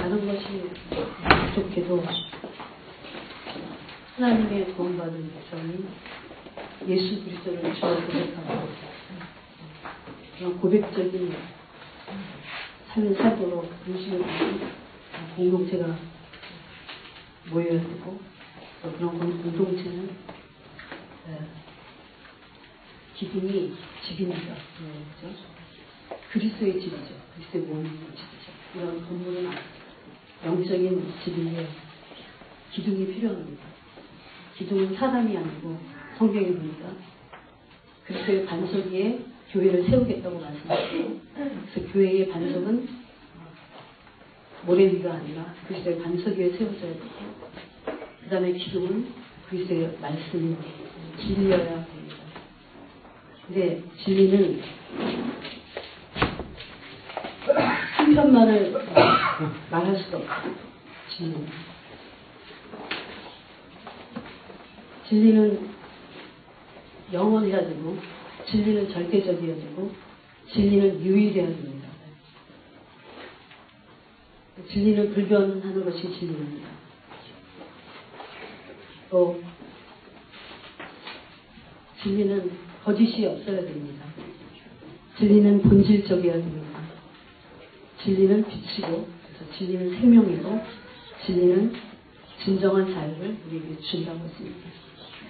다른 것이 부족해도 하나님의 구원받은 백성이 예수 그리스도를 주로 고백하고 그런 고백적인 삶을 살도록 의식을 하는 공동체가 모여야 되고 또 그런 공동체는 기둥이 집입니다. 그렇죠? 그리스도의 집이죠. 그리스도의 몸의 집이죠. 이런 건물은 영적인 집인데 기둥이 필요합니다. 기둥은 사람이 아니고 성경에 보니까 그리스도의 반석 위에 교회를 세우겠다고 말씀하시고 그래서 교회의 반석은 모래 위가 아니라 그리스도의 반석 위에 세워져야 되고 그 다음에 기둥은 그리스도의 말씀이 진리여야 됩니다. 근데 진리는 한편만을 말할 수가 없어요. 진리는 영원해야 되고 진리는 절대적이어야 되고 진리는 유일해야 됩니다. 진리는 불변하는 것이 진리입니다. 또 진리는 거짓이 없어야 됩니다. 진리는 본질적이어야 됩니다. 진리는 빛이고 그래서 진리는 생명이고 진리는 진정한 자유를 우리에게 준다고 했습니다.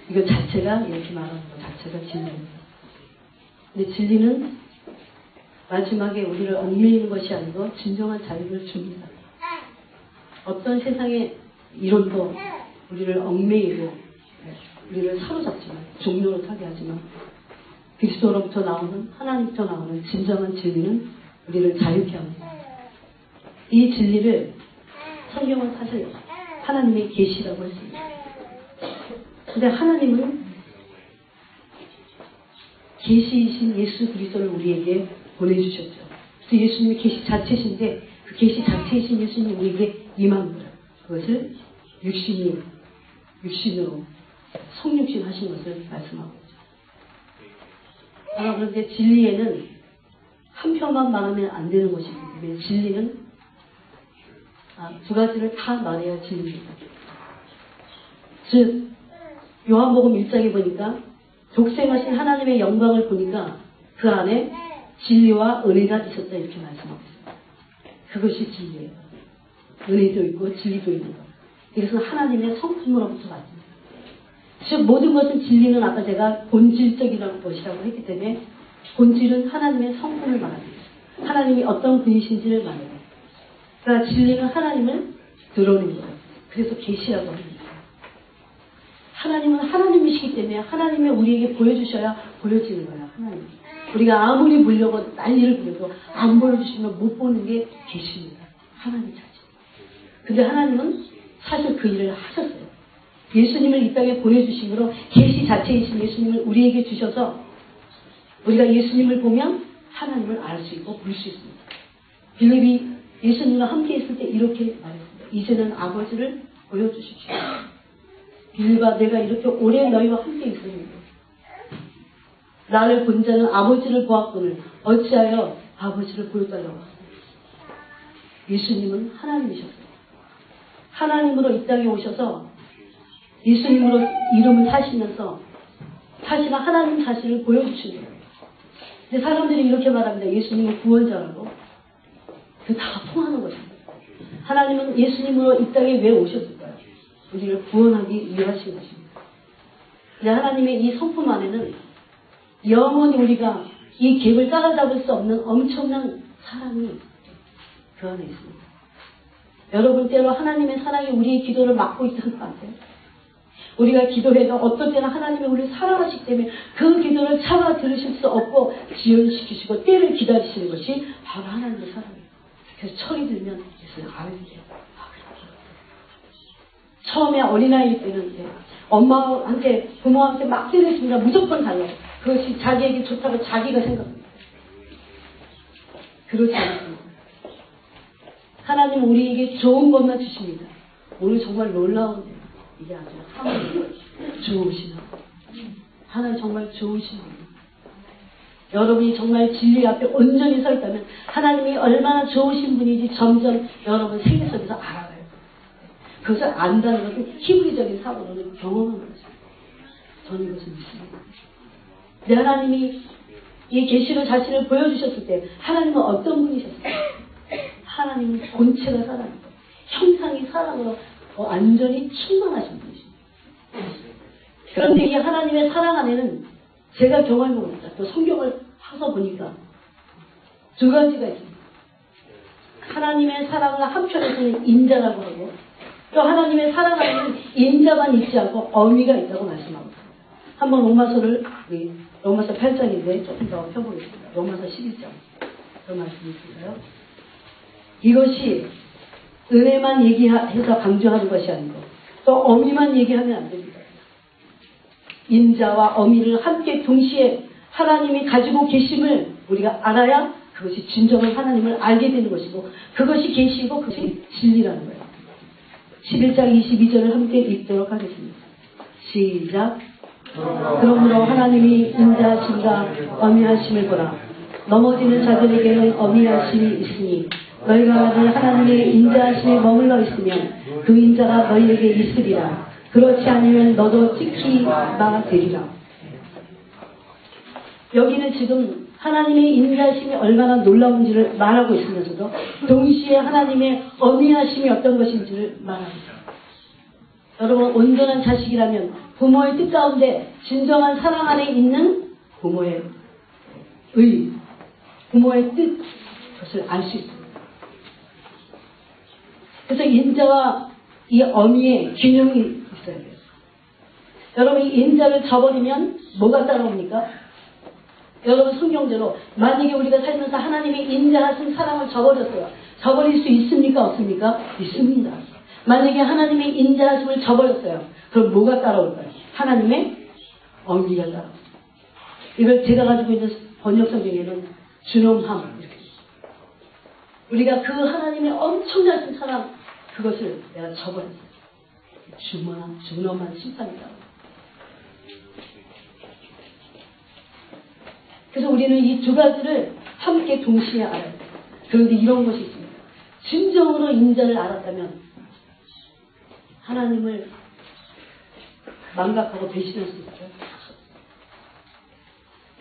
이거 자체가 이렇게 말하는 것 자체가 진리입니다. 근데 진리는 마지막에 우리를 얽매이는 것이 아니고 진정한 자유를 줍니다. 어떤 세상의 이론도 우리를 얽매이고 우리를 사로잡지만 종로릇하게 하지만 그리스도로부터 나오는 하나님부터 나오는 진정한 진리는 우리를 자유케 합니다. 이 진리를 성경은 사실 하나님의 계시라고 했습니다. 근데 하나님은 계시이신 예수 그리스도를 우리에게 보내주셨죠. 그래서 예수님이 계시 자체신데 그 계시 자체이신 예수님이 우리에게 임한 거예요. 그것을 육신으로 성육신 하신 것을 말씀하고 있죠. 그런데 진리에는 한편만 말하면 안 되는 것이기 때문에 진리는 두 가지를 다 말해야 진리입니다. 즉 요한복음 1장에 보니까 독생하신 하나님의 영광을 보니까 그 안에 진리와 은혜가 있었다 이렇게 말씀하고 있습니다. 그것이 진리예요. 은혜도 있고 진리도 있는 것. 이것은 하나님의 성품으로부터 왔습니다. 즉 모든 것은 진리는 아까 제가 본질적이라는 것이라고 했기 때문에 본질은 하나님의 성품을 말합니다. 하나님이 어떤 분이신지를 말해요. 그러니까 진리는 하나님을 드러낸 거예요. 그래서 계시라고 합니다. 하나님은 하나님이시기 때문에 하나님이 우리에게 보여주셔야 보여지는 거예요. 하나님. 우리가 아무리 보려고 난리를 부려도 안 보여주시면 못 보는 게 계시입니다. 하나님 자체. 근데 하나님은 사실 그 일을 하셨어요. 예수님을 이 땅에 보내주심으로 계시 자체이신 예수님을 우리에게 주셔서 우리가 예수님을 보면 하나님을 알 수 있고 볼 수 있습니다. 빌립이 예수님과 함께 있을 때 이렇게 말했습니다. 이제는 아버지를 보여주십시오. 빌립아 내가 이렇게 오래 너희와 함께 있었는데 나를 본 자는 아버지를 보았거늘 어찌하여 아버지를 보여달라고 하십니까? 예수님은 하나님이셨어요. 하나님으로 이 땅에 오셔서 예수님으로 이름을 사시면서 사실은 하나님 자신을 보여주신 거예요. 근데 사람들이 이렇게 말합니다. 예수님은 구원자라고. 그게 다 통하는 것입니다. 하나님은 예수님으로 이 땅에 왜 오셨을까요? 우리를 구원하기 위하신 것입니다. 근데 하나님의 이 성품 안에는 영원히 우리가 이 갭을 따라잡을 수 없는 엄청난 사랑이 그 안에 있습니다. 여러분 때로 하나님의 사랑이 우리의 기도를 막고 있다는 것 같아요. 우리가 기도해도 어떤 때는 하나님이 우리를 사랑하시기 때문에 그 기도를 참아 들으실 수 없고 지연시키시고 때를 기다리시는 것이 바로 하나님의 사랑이에요. 그래서 철이 들면 예수님 아멘이에요. 처음에 어린아이일 때는 엄마한테 부모한테 막 때렸습니다. 무조건 달라요. 그것이 자기에게 좋다고 자기가 생각합니다. 그렇지 않습니다. 하나님 우리에게 좋은 것만 주십니다. 오늘 정말 놀라운데요. 이게 아주 하나님 좋으신 하나님 정말 좋으신 분. 여러분이 정말 진리 앞에 온전히 서 있다면 하나님이 얼마나 좋으신 분인지 점점 여러분 생애 속에서 알아가요. 그것을 안다는 것은 희구리적인 사고로는 경험하는 것입니다. 저는 이것을 믿습니다. 내 하나님이 이 계시로 자신을 보여주셨을 때 하나님은 어떤 분이셨어요? 하나님은 본체가 사랑이고 형상이 사랑으로 완전히 충만하신 분이십니다. 그런데 이 하나님의 사랑 안에는 제가 경험해보니까 또 성경을 파서 보니까 두 가지가 있습니다. 하나님의 사랑을 한편에서는 인자라고 하고 또 하나님의 사랑 안에는 인자만 있지 않고 어미가 있다고 말씀하고 있습니다. 한번 로마서를 로마서 8장인데 조금 더 펴보겠습니다. 로마서 11장 그 말씀이 있을까요? 이것이 은혜만 얘기해서 강조하는 것이 아니고 또 어미만 얘기하면 안 됩니다. 인자와 어미를 함께 동시에 하나님이 가지고 계심을 우리가 알아야 그것이 진정한 하나님을 알게 되는 것이고 그것이 계시고 그것이 진리라는 거예요. 11장 22절을 함께 읽도록 하겠습니다. 시작. 그러므로 하나님이 인자하심과 어미하심을 보라. 넘어지는 자들에게는 어미하심이 있으니 너희가 만일 하나님의 인자하심에 머물러 있으면 그 인자가 너희에게 있으리라. 그렇지 않으면 너도 찍히마 되리라. 여기는 지금 하나님의 인자하심이 얼마나 놀라운지를 말하고 있으면서도 동시에 하나님의 어미하심이 어떤 것인지를 말하고 있습니다. 여러분 온전한 자식이라면 부모의 뜻 가운데 진정한 사랑 안에 있는 부모의 부모의 뜻 그것을 알 수 있습니다. 그래서 인자와 이 어미의 균형이 있어야 돼요. 여러분 이 인자를 저버리면 뭐가 따라옵니까? 여러분 성경대로 만약에 우리가 살면서 하나님의 인자하신 사랑을 저버렸어요. 저버릴 수 있습니까? 없습니까? 있습니다. 만약에 하나님의 인자하심을 저버렸어요. 그럼 뭐가 따라올까요? 하나님의 어미가 따라옵니다. 이걸 제가 가지고 있는 번역 성경에는 준엄함 이렇게 우리가 그 하나님의 엄청나신 사랑 그것을 내가 저버렸어요. 준엄한 심판이다. 그래서 우리는 이 두 가지를 함께 동시에 알아야 돼요. 그런데 이런 것이 있습니다. 진정으로 인자를 알았다면 하나님을 망각하고 배신할 수 있어요.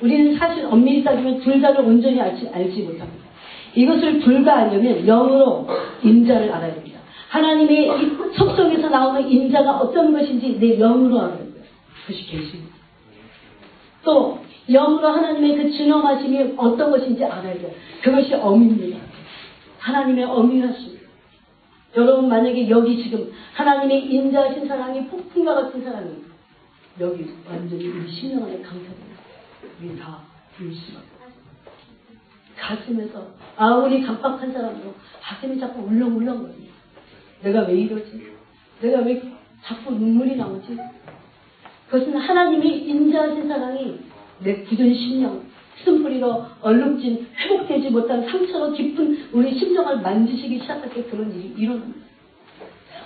우리는 사실 엄밀히 따지면 둘 다를 온전히 알지 못합니다. 이것을 불가하려면 영으로 인자를 알아야 됩니다. 하나님의 이 속성에서 나오는 인자가 어떤 것인지 내 영으로 알아야 돼요. 그것이 계시입니다. 또 영으로 하나님의 그 진엄하심이 어떤 것인지 알아야 돼요. 그것이 어미입니다. 하나님의 어미하심. 여러분 만약에 여기 지금 하나님의 인자하신 사랑이 폭풍과 같은 사랑이 여기 완전히 우리 심령 안에 강타됩니다. 우리 다 울수가 가슴에서 아무리 강박한 사람도 가슴이 자꾸 울렁울렁거려요. 내가 왜 이러지? 내가 왜 자꾸 눈물이 나오지? 그것은 하나님의 인자하신 사랑이 내 굳은 심령, 쓴뿌리로 얼룩진 회복되지 못한 상처로 깊은 우리 심령을 만지시기 시작할 때 그런 일이 일어납니다.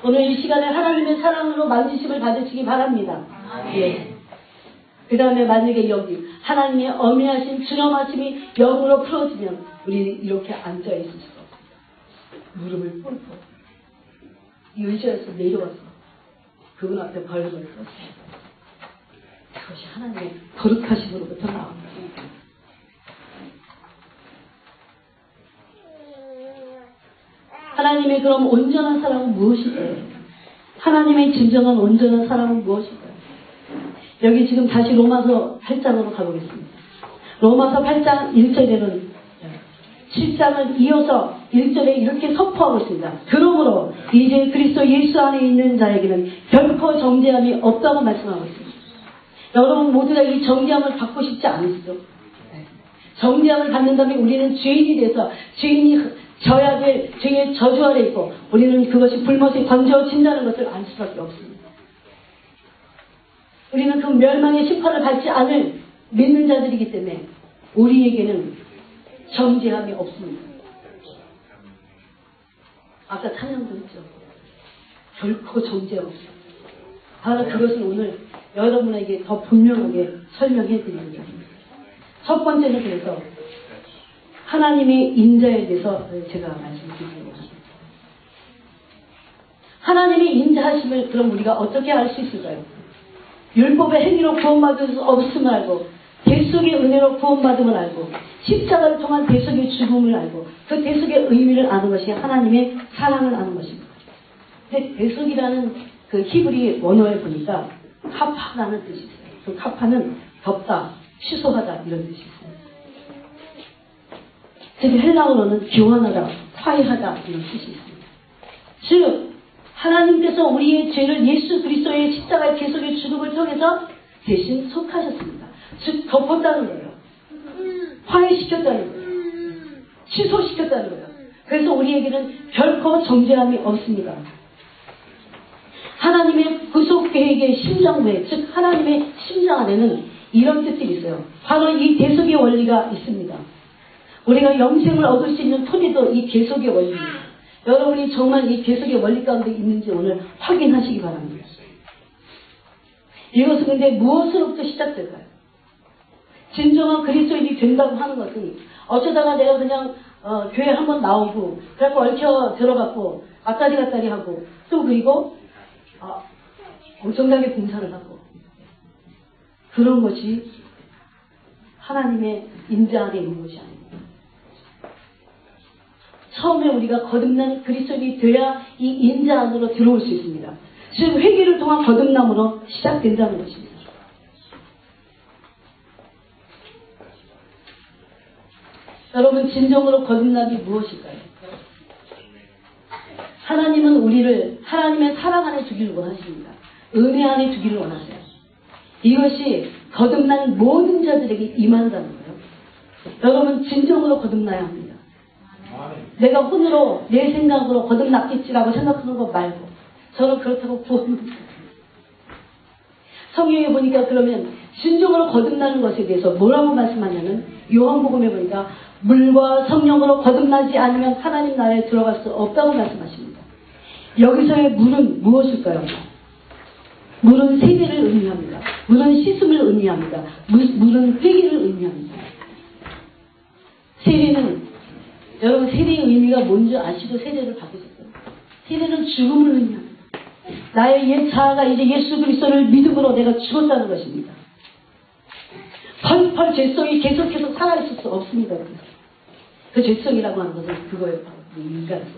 오늘 이 시간에 하나님의 사랑으로 만지심을 받으시기 바랍니다. 예. 그 다음에 만약에 여기 하나님의 어미하신 준엄하심이 영으로 풀어지면 우리는 이렇게 앉아있을 수가 없습니다. 무릎을 꿇고 이 의자에서 내려와서 그분 앞에 벌벌 떴어요. 그것이 하나님의 거룩하심으로부터 나옵니다. 하나님의 그럼 온전한 사랑은 무엇일까요? 하나님의 진정한 온전한 사랑은 무엇일까요? 여기 지금 다시 로마서 8장으로 가보겠습니다. 로마서 8장 1절에는 7장을 이어서 1절에 이렇게 선포하고 있습니다. 그러므로 이제 그리스도 예수 안에 있는 자에게는 결코 정죄함이 없다고 말씀하고 있습니다. 여러분 모두가 이 정죄함을 받고 싶지 않으시죠? 정죄함을 받는다면 우리는 죄인이 돼서 죄인이 져야 될 죄의 저주 아래 있고 우리는 그것이 불못에 던져진다는 것을 알 수밖에 없습니다. 우리는 그 멸망의 심판을 받지 않을 믿는 자들이기 때문에 우리에게는 정죄함이 없습니다. 아까 찬양도 했죠. 결코 정죄함 없습니다. 바로 그것을 오늘 여러분에게 더 분명하게 설명해 드리는 것입니다. 첫 번째는 그래서 하나님의 인자에 대해서 제가 말씀드리려고 합니다. 하나님의 인자하심을 그럼 우리가 어떻게 알 수 있을까요? 율법의 행위로 구원받을 수 없음을 알고 대속의 은혜로 구원받음을 알고 십자가를 통한 대속의 죽음을 알고 그 대속의 의미를 아는 것이 하나님의 사랑을 아는 것입니다. 근데 대속이라는 그 히브리 원어에 보니까 카파라는 뜻이 있어요. 그 카파는 덮다, 취소하다 이런 뜻이 있어요. 즉 헬라어로는 교환하다, 화해하다 이런 뜻이 있습니다. 즉 하나님께서 우리의 죄를 예수 그리스도의 십자가의 대속의 죽음을 통해서 대신 속하셨습니다. 즉 덮었다는 거예요. 화해시켰다는 거예요. 취소시켰다는 거예요. 그래서 우리에게는 결코 정죄함이 없습니다. 하나님의 구속 계획의 심정부에, 즉 하나님의 심정 안에는 이런 뜻들이 있어요. 바로 이 대속의 원리가 있습니다. 우리가 영생을 얻을 수 있는 토대도 이 대속의 원리입니다. 여러분이 정말 이 대속의 원리 가운데 있는지 오늘 확인하시기 바랍니다. 이것은 근데 무엇으로부터 시작될까요? 진정한 그리스도인이 된다고 하는 것은 어쩌다가 내가 그냥 교회 한번 나오고 그래갖고 얽혀 들어갔고 앞다리 갔다리 하고 또 그리고 엄청나게 봉사를 하고 그런 것이 하나님의 인자 안에 있는 것이 아닙니다. 처음에 우리가 거듭난 그리스도인이 되어야 이 인자 안으로 들어올 수 있습니다. 즉 회개를 통한 거듭남으로 시작된다는 것입니다. 여러분 진정으로 거듭남이 무엇일까요? 하나님은 우리를 하나님의 사랑 안에 두기를 원하십니다. 은혜 안에 두기를 원하세요. 이것이 거듭난 모든 자들에게 임한다는 거예요. 여러분 진정으로 거듭나야 합니다. 내가 혼으로 내 생각으로 거듭났겠지라고 생각하는 것 말고 저는 그렇다고 구원합니다. 성경에 보니까 그러면 진정으로 거듭나는 것에 대해서 뭐라고 말씀하냐면 요한복음에 보니까 물과 성령으로 거듭나지 않으면 하나님 나라에 들어갈 수 없다고 말씀하십니다. 여기서의 물은 무엇일까요? 물은 세례를 의미합니다. 물은 씻음을 의미합니다. 물은 회개를 의미합니다. 세례는 여러분 세례의 의미가 뭔지 아시고 세례를 받으셨어요? 세례는 죽음을 의미합니다. 나의 옛 자아가 이제 예수 그리스도를 믿음으로 내가 죽었다는 것입니다. 펄펄 죄성이 계속해서 살아있을 수 없습니다. 그 죄성이라고 하는 것은 그거예요. 바로 인간성.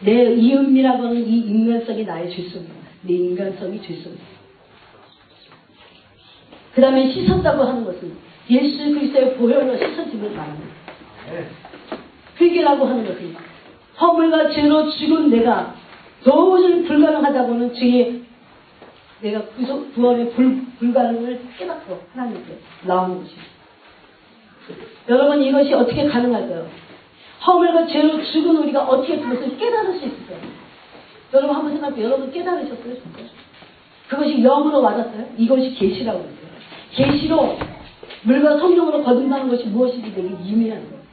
내 이음이라고 하는 이 인간성이 나의 죄성입니다. 내 인간성이 죄성입니다. 그 다음에 씻었다고 하는 것은 예수 그리스도의 보혈로 씻어짐을 말합니다. 회개라고 하는 것은 허물과 죄로 죽은 내가 도저히 불가능하다고는 죄의 내가 구원의 불가능을 깨닫고 하나님께 나오는 것입니다. 여러분 이것이 어떻게 가능할까요? 허물과 죄로 죽은 우리가 어떻게 그것을 깨달을 수 있을까요? 여러분 한번 생각해요. 여러분 깨달으셨어요? 진짜? 그것이 영으로 와닿았어요? 이것이 계시라고 했어요. 계시로 물과 성령으로 거듭나는 것이 무엇인지 되게 이해하는 거예요.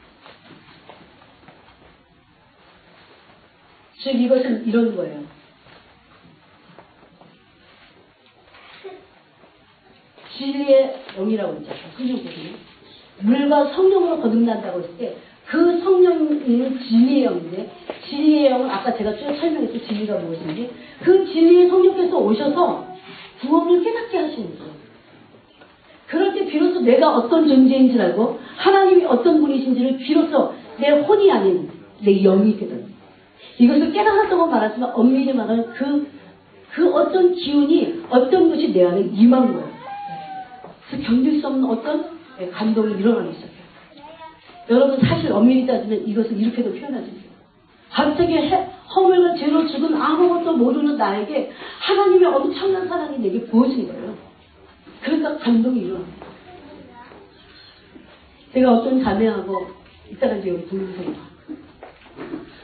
즉 이것은 이런 거예요. 진리의 영이라고 있잖아요. 성경보시면 물과 성령으로 거듭난다고 했을 때 그 성령은 진리의 영인데 진리의 영은 아까 제가 쭉 설명했어요. 진리가 무엇인지 그 진리의 성령께서 오셔서 구원을 깨닫게 하시는 거예요. 그럴 때 비로소 내가 어떤 존재인지를 알고 하나님이 어떤 분이신지를 비로소 내 혼이 아닌 내 영이 깨닫는 거예요. 이것을 깨달았다고 말하지만 엄밀히 말하면 그 어떤 기운이 어떤 것이 내 안에 임한 거예요. 그래서 견딜 수 없는 어떤 감동이 일어나기 시작해요. 여러분 사실 엄밀히 따지면 이것을 이렇게도 표현하지 않습니다. 갑자기 허물과 죄로 죽은 아무것도 모르는 나에게 하나님의 엄청난 사랑이 내게 부어진 거예요. 그러니까 감동이 일어납니다. 제가 어떤 자매하고 이따가 이제 여기 동영상이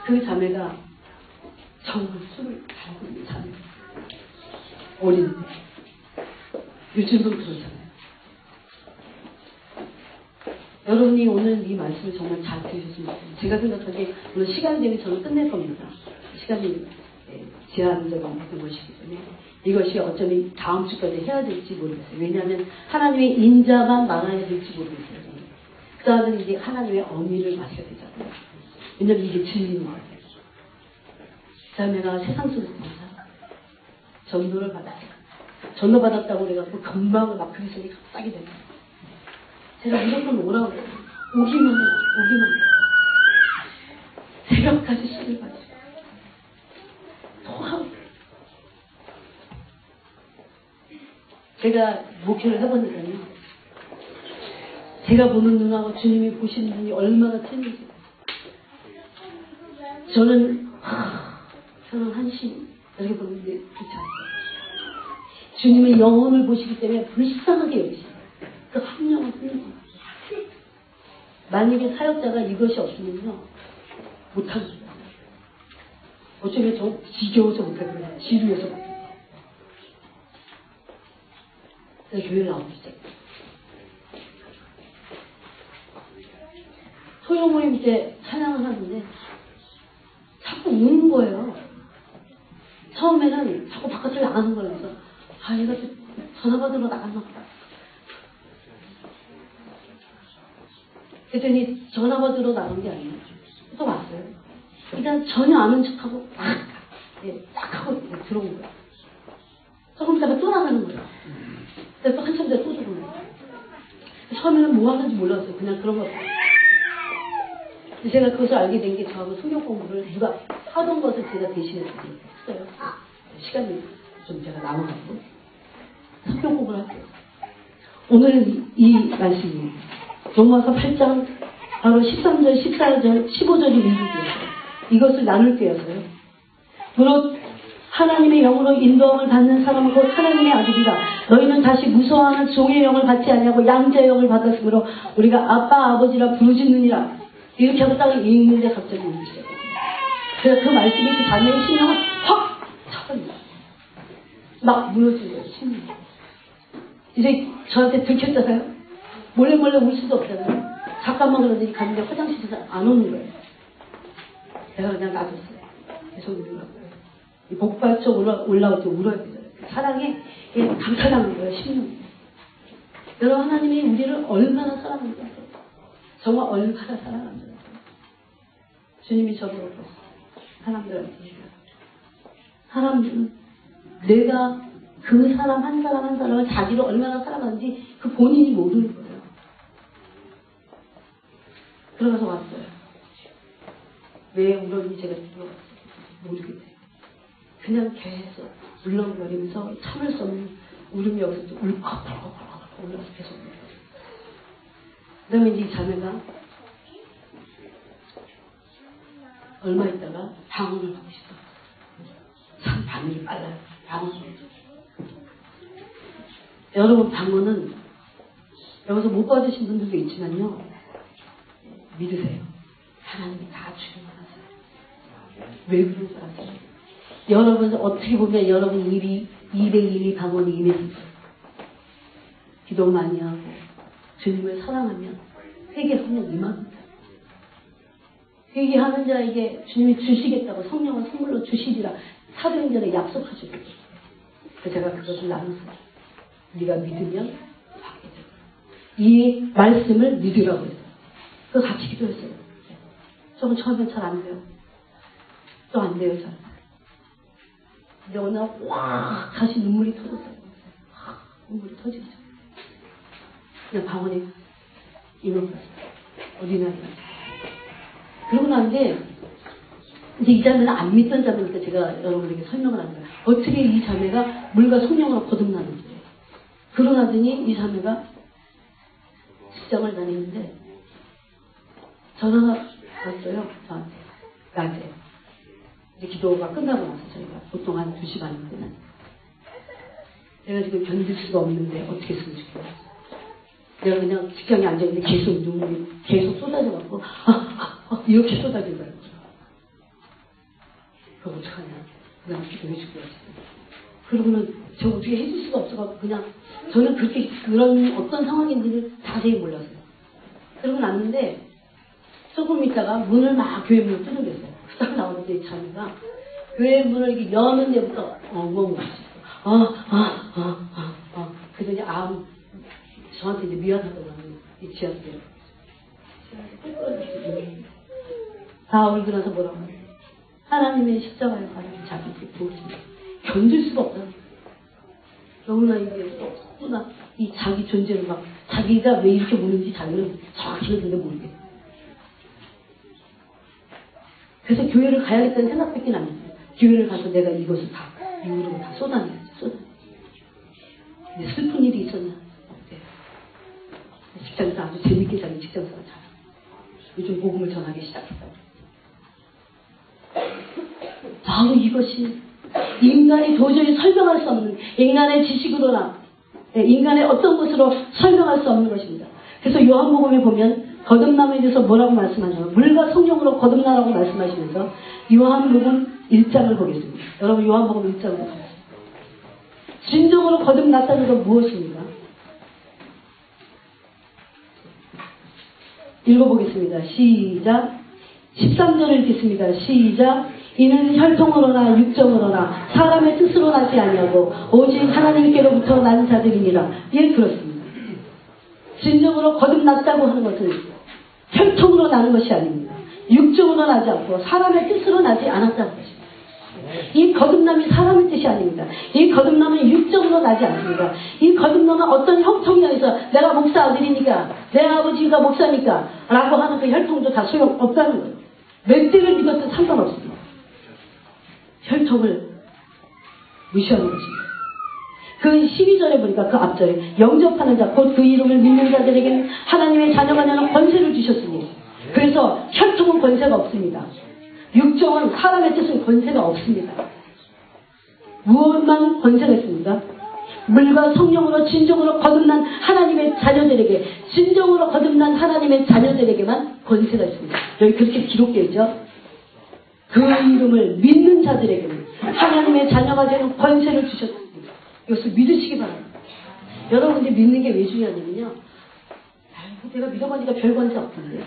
그 자매가 정말 술을 잘 먹는 자매가 어린데 요즘도 그렇잖아요. 여러분이 오늘 이 말씀을 정말 잘 들으셨으면 좋겠습니다. 제가 생각하기에 오늘 시간이 되면 저는 끝낼 겁니다. 시간이 제한적인 것이기 때문에 이것이 어쩌면 다음 주까지 해야 될지 모르겠어요. 왜냐하면 하나님의 인자만 말아야 될지 모르겠어요. 그 다음에 이제 하나님의 어미를 마셔야 되잖아요. 왜냐면 이게 진리인 거예요. 그 자매가 세상 속에서 전도를 받았어요. 전도 받았다고 그래가지고 금방 막 그리스도인이 갑자기 됐어요. 제가 무조건 오라고 그래요. 오기만 해요. 오기만 해요. 새벽까지 술을 마시고 토하고. 제가 목회를 해보니까요. 제가 보는 눈하고 주님이 보시는 눈이 얼마나 틀린지. 저는 한심 이렇게 보는데 그렇지 않아요. 주님의 영혼을 보시기 때문에 불쌍하게 여기시죠. 그 한 영혼 한 만약에 사역자가 이것이 없으면요 못합니다. 어쩌면 저 지겨워서 못하고요. 지루해서 못해요. 그래서 교회를 나오기 시작해요. 소용모임 때 찬양을 하는데 자꾸 우는 거예요. 처음에는 자꾸 바깥을 나가는 거라서 얘가 전화 받으러 나갔나 보다. 그랬더니 전화 받으러 나간 게 아니에요. 또 왔어요. 일단 전혀 아는 척하고 딱 하고 들어온 거예요. 조금 있다가 또 나가는 거예요. 그래서 또 한참 뒤에 또 들어오는 거예요. 처음에는 뭐 하는지 몰랐어요. 그냥 그런 거. 제가 그것을 알게 된 게 저하고 성경 공부를 누가 하던 것을 제가 대신해서 했어요. 시간이 좀 제가 남아가지고 성경 공부를 할게요. 오늘은 이 말씀이에요. 로마서 8장 바로 13절, 14절, 15절이 읽을게요. 이것을 나눌게요서요. 무릇 하나님의 영으로 인도함을 받는 사람은 곧 하나님의 아들이라. 너희는 다시 무서워하는 종의 영을 받지 아니하고 양자의 영을 받았으므로 우리가 아빠 아버지라 부르짖느니라. 이렇게 하고 딱 읽는데 갑자기 울기 시작해요. 그래서 그 말씀이 그 자매의 심령을 확 쳐버립니다. 막 무너진 거예요. 심령이. 이제 저한테 들켰잖아요. 몰래 울 수도 없잖아요. 잠깐만 그러더니 갔는데 화장실에서 안 오는 거예요. 내가 그냥 놔뒀어요. 계속 울더라고요. 이 복받쳐 올라올 때 울어야 되잖아요. 사랑에 감탄하는 거예요. 심령이. 여러분 하나님이 우리를 얼마나 사랑하는지 아세요? 정말 얼마나 사랑하는지 아세요? 주님이 저보고 사람들한테 사람들은 내가 그 사람 한 사람 한 사람을 자기를 얼마나 사랑하는지 그 본인이 모르는 거예요. 들어가서 왔어요. 왜 울었는지 제가 들어갔어요. 모르겠어요. 그냥 계속 울렁거리면서 참을 수 없는 울음이 여기서 울컥울컥 올라서 계속 울어요. 그 다음에 이제 이 자매가 얼마 있다가 방언을 하고 싶어. 참 반응이 빨라요. 방언을. 여러분 방언은 여기서 못 받으신 분들도 있지만요. 믿으세요. 하나님이 다 주관하세요. 왜 그런 줄 아세요? 여러분 어떻게 보면 여러분 일이 200일이 방언이 임했어요. 기도 많이 하고 주님을 사랑하면 회개하면 임합니다. 회개하는 자에게 주님이 주시겠다고 성령을 선물로 주시리라 사도행전에 약속하셨거든요. 그래서 제가 그것을 나눴어요. 네가 믿으면 받게 될 거야. 이 말씀을 믿으라고 했어요. 그거 같이 기도했어요. 조금 처음엔 잘 안 돼요. 또 안 돼요, 잘. 근데 어느 날, 와! 다시 눈물이 터졌어요. 눈물이 터지죠. 그냥 방언에 임했어요. 어린아이. 그러고 난 게, 이제 이 자매는 안 믿던 자매니까 제가 여러분에게 설명을 합니다. 어떻게 이 자매가 물과 성령으로 거듭나는지. 그러고 나더니 이 자매가 직장을 다니는데, 전화가 왔어요, 저한테. 낮에. 이제 기도가 끝나고 나서 저희가 보통 한 2시 반이면 내가 지금 견딜 수가 없는데 어떻게 했으면 좋겠어. 내가 그냥 직장에 앉아있는데 계속 눈물이 계속 쏟아져갖고 이렇게 쏟아진 거예요. 그거 어떡하냐. 그냥 기도해주고 왔어요. 그러고는 저 어떻게 해줄 수가 없어갖고 그냥 저는 그렇게 그런 어떤 상황인지를 자세히 몰랐어요. 그러고 났는데 조금 있다가 문을 막 교회 문을 두드렸어요. 딱 나오는데 이 자매가 교회 문을 이렇게 여는 데부터 엉엉 울었어요. 그러더니 저한테 이제 미안하더라고요. 이 지하철에. 다 울고 나서 뭐라고 하냐. 하나님의 십자가에 관한 자기를 보았습니다. 견딜 수가 없다. 너무나 이게 너무나 이 자기 존재를 막 자기가 왜 이렇게 보는지 자기는 정확히는 근데 모르겠어요. 그래서 교회를 가야겠다는 생각밖에 안 했어요. 교회를 가서 내가 이것을 다 이유로 다 쏟아내야지. 근데 슬픈 일이 있었냐? 없대요. 직장에서 아주 재밌게 자기 직장생활 잘하고 요즘 복음을 전하기 시작했다고. 바로 이것이 인간이 도저히 설명할 수 없는 인간의 지식으로나 인간의 어떤 것으로 설명할 수 없는 것입니다. 그래서 요한복음에 보면 거듭남에 대해서 뭐라고 말씀하냐면 물과 성령으로 거듭나라고 말씀하시면서 요한복음 1장을 보겠습니다. 여러분 요한복음 1장을 보겠습니다. 진정으로 거듭났다는 건 무엇입니까? 읽어보겠습니다. 시작. 13절을 읽겠습니다. 시작. 이는 혈통으로나 육정으로나 사람의 뜻으로 나지 아니하고 오직 하나님께로부터 난 자들이니라. 예, 그렇습니다. 진정으로 거듭났다고 하는 것은 혈통으로 나는 것이 아닙니다. 육정으로 나지 않고 사람의 뜻으로 나지 않았다는 것입니다. 이 거듭남이 사람의 뜻이 아닙니다. 이 거듭남은 육정으로 나지 않습니다. 이 거듭남은 어떤 혈통에 의해서 내가 목사 아들이니까 내 아버지가 목사니까 라고 하는 그 혈통도 다 소용없다는 거예요. 몇 대를 믿어도 상관없습니다. 혈통을 무시하는 것입니다. 그 12절에 보니까 그 앞절에 영접하는 자 곧 그 이름을 믿는 자들에게는 하나님의 자녀가 되는 권세를 주셨으니 그래서 혈통은 권세가 없습니다. 육정은 사람의 뜻은 권세가 없습니다. 무엇만 권세가 있습니까? 물과 성령으로 진정으로 거듭난 하나님의 자녀들에게 진정으로 거듭난 하나님의 자녀들에게만 권세가 있습니다. 여기 그렇게 기록되어 있죠. 그 이름을 믿는 자들에게는 하나님의 자녀가 되는 권세를 주셨습니다. 이것을 믿으시기 바랍니다. 여러분들이 믿는 게 왜 중요하냐면요. 아이고 내가 믿어보니까 별 권세 없던데.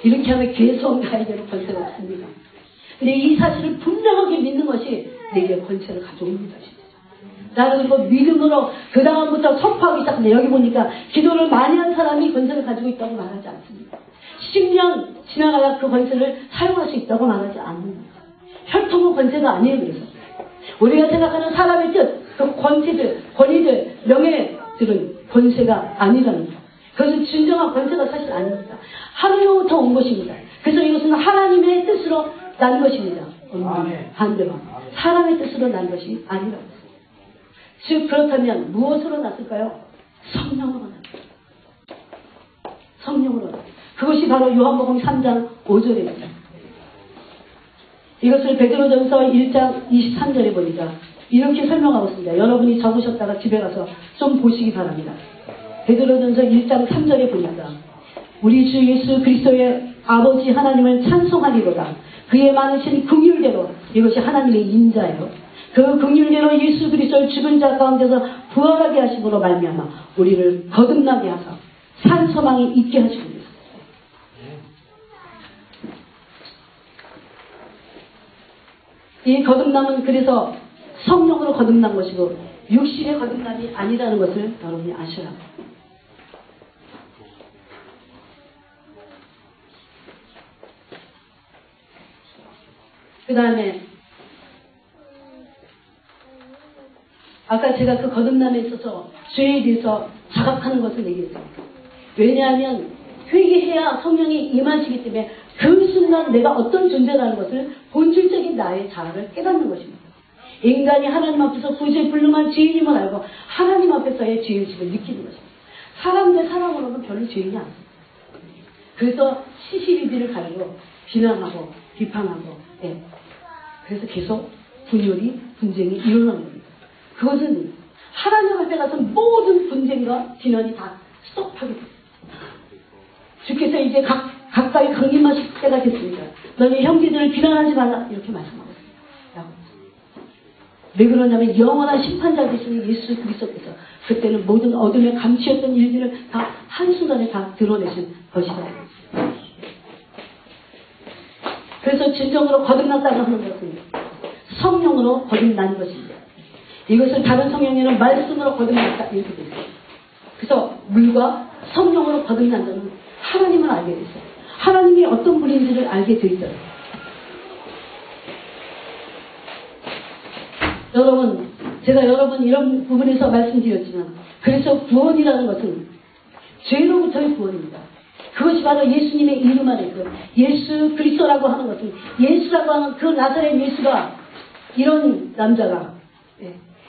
이렇게 하면 계속 가야 되는 권세가 없습니다. 근데 이 사실을 분명하게 믿는 것이 내게 권세를 가져옵니다. 나는 그리고 믿음으로 그 다음부터 선포하기 시작합니다. 여기 보니까 기도를 많이 한 사람이 권세를 가지고 있다고 말하지 않습니다. 10년 지나가야 그 권세를 사용할 수 있다고 말하지 않습니다. 혈통은 권세가 아니에요. 그래서 우리가 생각하는 사람의 뜻, 그 권세들, 권위들, 명예들은 권세가 아니라는 거예요. 그것은 진정한 권세가 사실 아닙니다. 하늘로부터 온 것입니다. 그래서 이것은 하나님의 뜻으로 난 것입니다. 반대로 사람의 뜻으로 난 것이 아니라고 했습니다. 즉 그렇다면 무엇으로 났을까요? 성령으로 났습니다. 성령으로 났습니다. 그것이 바로 요한복음 3장 5절입니다. 이것을 베드로전서 1장 23절에 보니까 이렇게 설명하고 있습니다. 여러분이 적으셨다가 집에 가서 좀 보시기 바랍니다. 베드로전서 1장 3절에 보니까 우리 주 예수 그리스도의 아버지 하나님을 찬송하리로다. 그의 많으신 긍휼대로 이것이 하나님의 인자예요. 그 긍휼대로 예수 그리스도를 죽은 자 가운데서 부활하게 하심으로 말미암아 우리를 거듭나게 하사 산 소망이 있게 하시옵니다. 이 거듭남은 그래서 성령으로 거듭난 것이고 육신의 거듭남이 아니라는 것을 여러분이 아셔야 합니다. 그 다음에 아까 제가 그 거듭남에 있어서 죄에 대해서 자각하는 것을 얘기했어요. 왜냐하면 회개해야 성령이 임하시기 때문에 그 순간 내가 어떤 존재라는 것을 본질적인 나의 자아를 깨닫는 것입니다. 인간이 하나님 앞에서 구제 불능한 죄인임을 알고 하나님 앞에서의 죄의식을 느끼는 것입니다. 사람 대 사람으로는 별로 죄인이 않습니다. 그래서 시시비비를 가지고 비난하고 비판하고 그래서 계속 분열이 분쟁이 일어나는 겁니다. 그것은 하나님 앞에 가서 모든 분쟁과 비난이 다 스톱하게 됩니다. 주께서 이제 가까이 강림하실 때가 됐습니다. 너희 형제들을 비난하지 말라 이렇게 말씀하고 있습니다. 왜 그러냐면 영원한 심판자 되시는 예수 그리스도께서 그때는 모든 어둠에 감추었던 일들을 다 한순간에 다 드러내신 것이다. 그래서 진정으로 거듭났다고 하는 것은 성령으로 거듭난 것입니다. 이것을 다른 성경에는 말씀으로 거듭났다 이렇게 되어 있습니다. 그래서 물과 성령으로 거듭난 자는 하나님을 알게 됐어요. 하나님이 어떤 분인지를 알게 되있어요. 여러분, 제가 여러분 이런 부분에서 말씀드렸지만, 그래서 구원이라는 것은 죄로부터의 구원입니다. 그것이 바로 예수님의 이름 안에서 예수 그리스도라고 하는 것은, 예수라고 하는 그 나사렛 예수가 이런 남자가,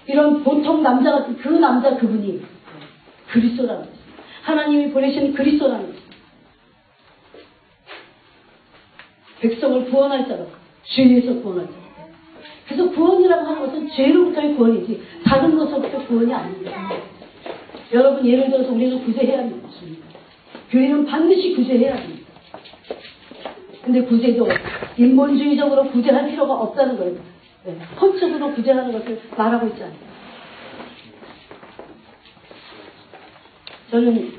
이런 보통 남자 같은 그 남자 그분이 그리스도라는 것입니다. 하나님이 보내신 그리스도라는 것입니다. 백성을 구원할 자로, 죄에서 구원할 자로. 그래서 구원이라고 하는 것은 죄로부터의 구원이지 다른 것으로부터 구원이 아닙니다. 여러분, 예를 들어서 우리는 구제해야 합니다. 교회는 반드시 구제해야 합니다. 근데 구제도 인본주의적으로 구제할 필요가 없다는 거예요. 헌적으로 구제하는 것을 말하고 있지 않아요. 저는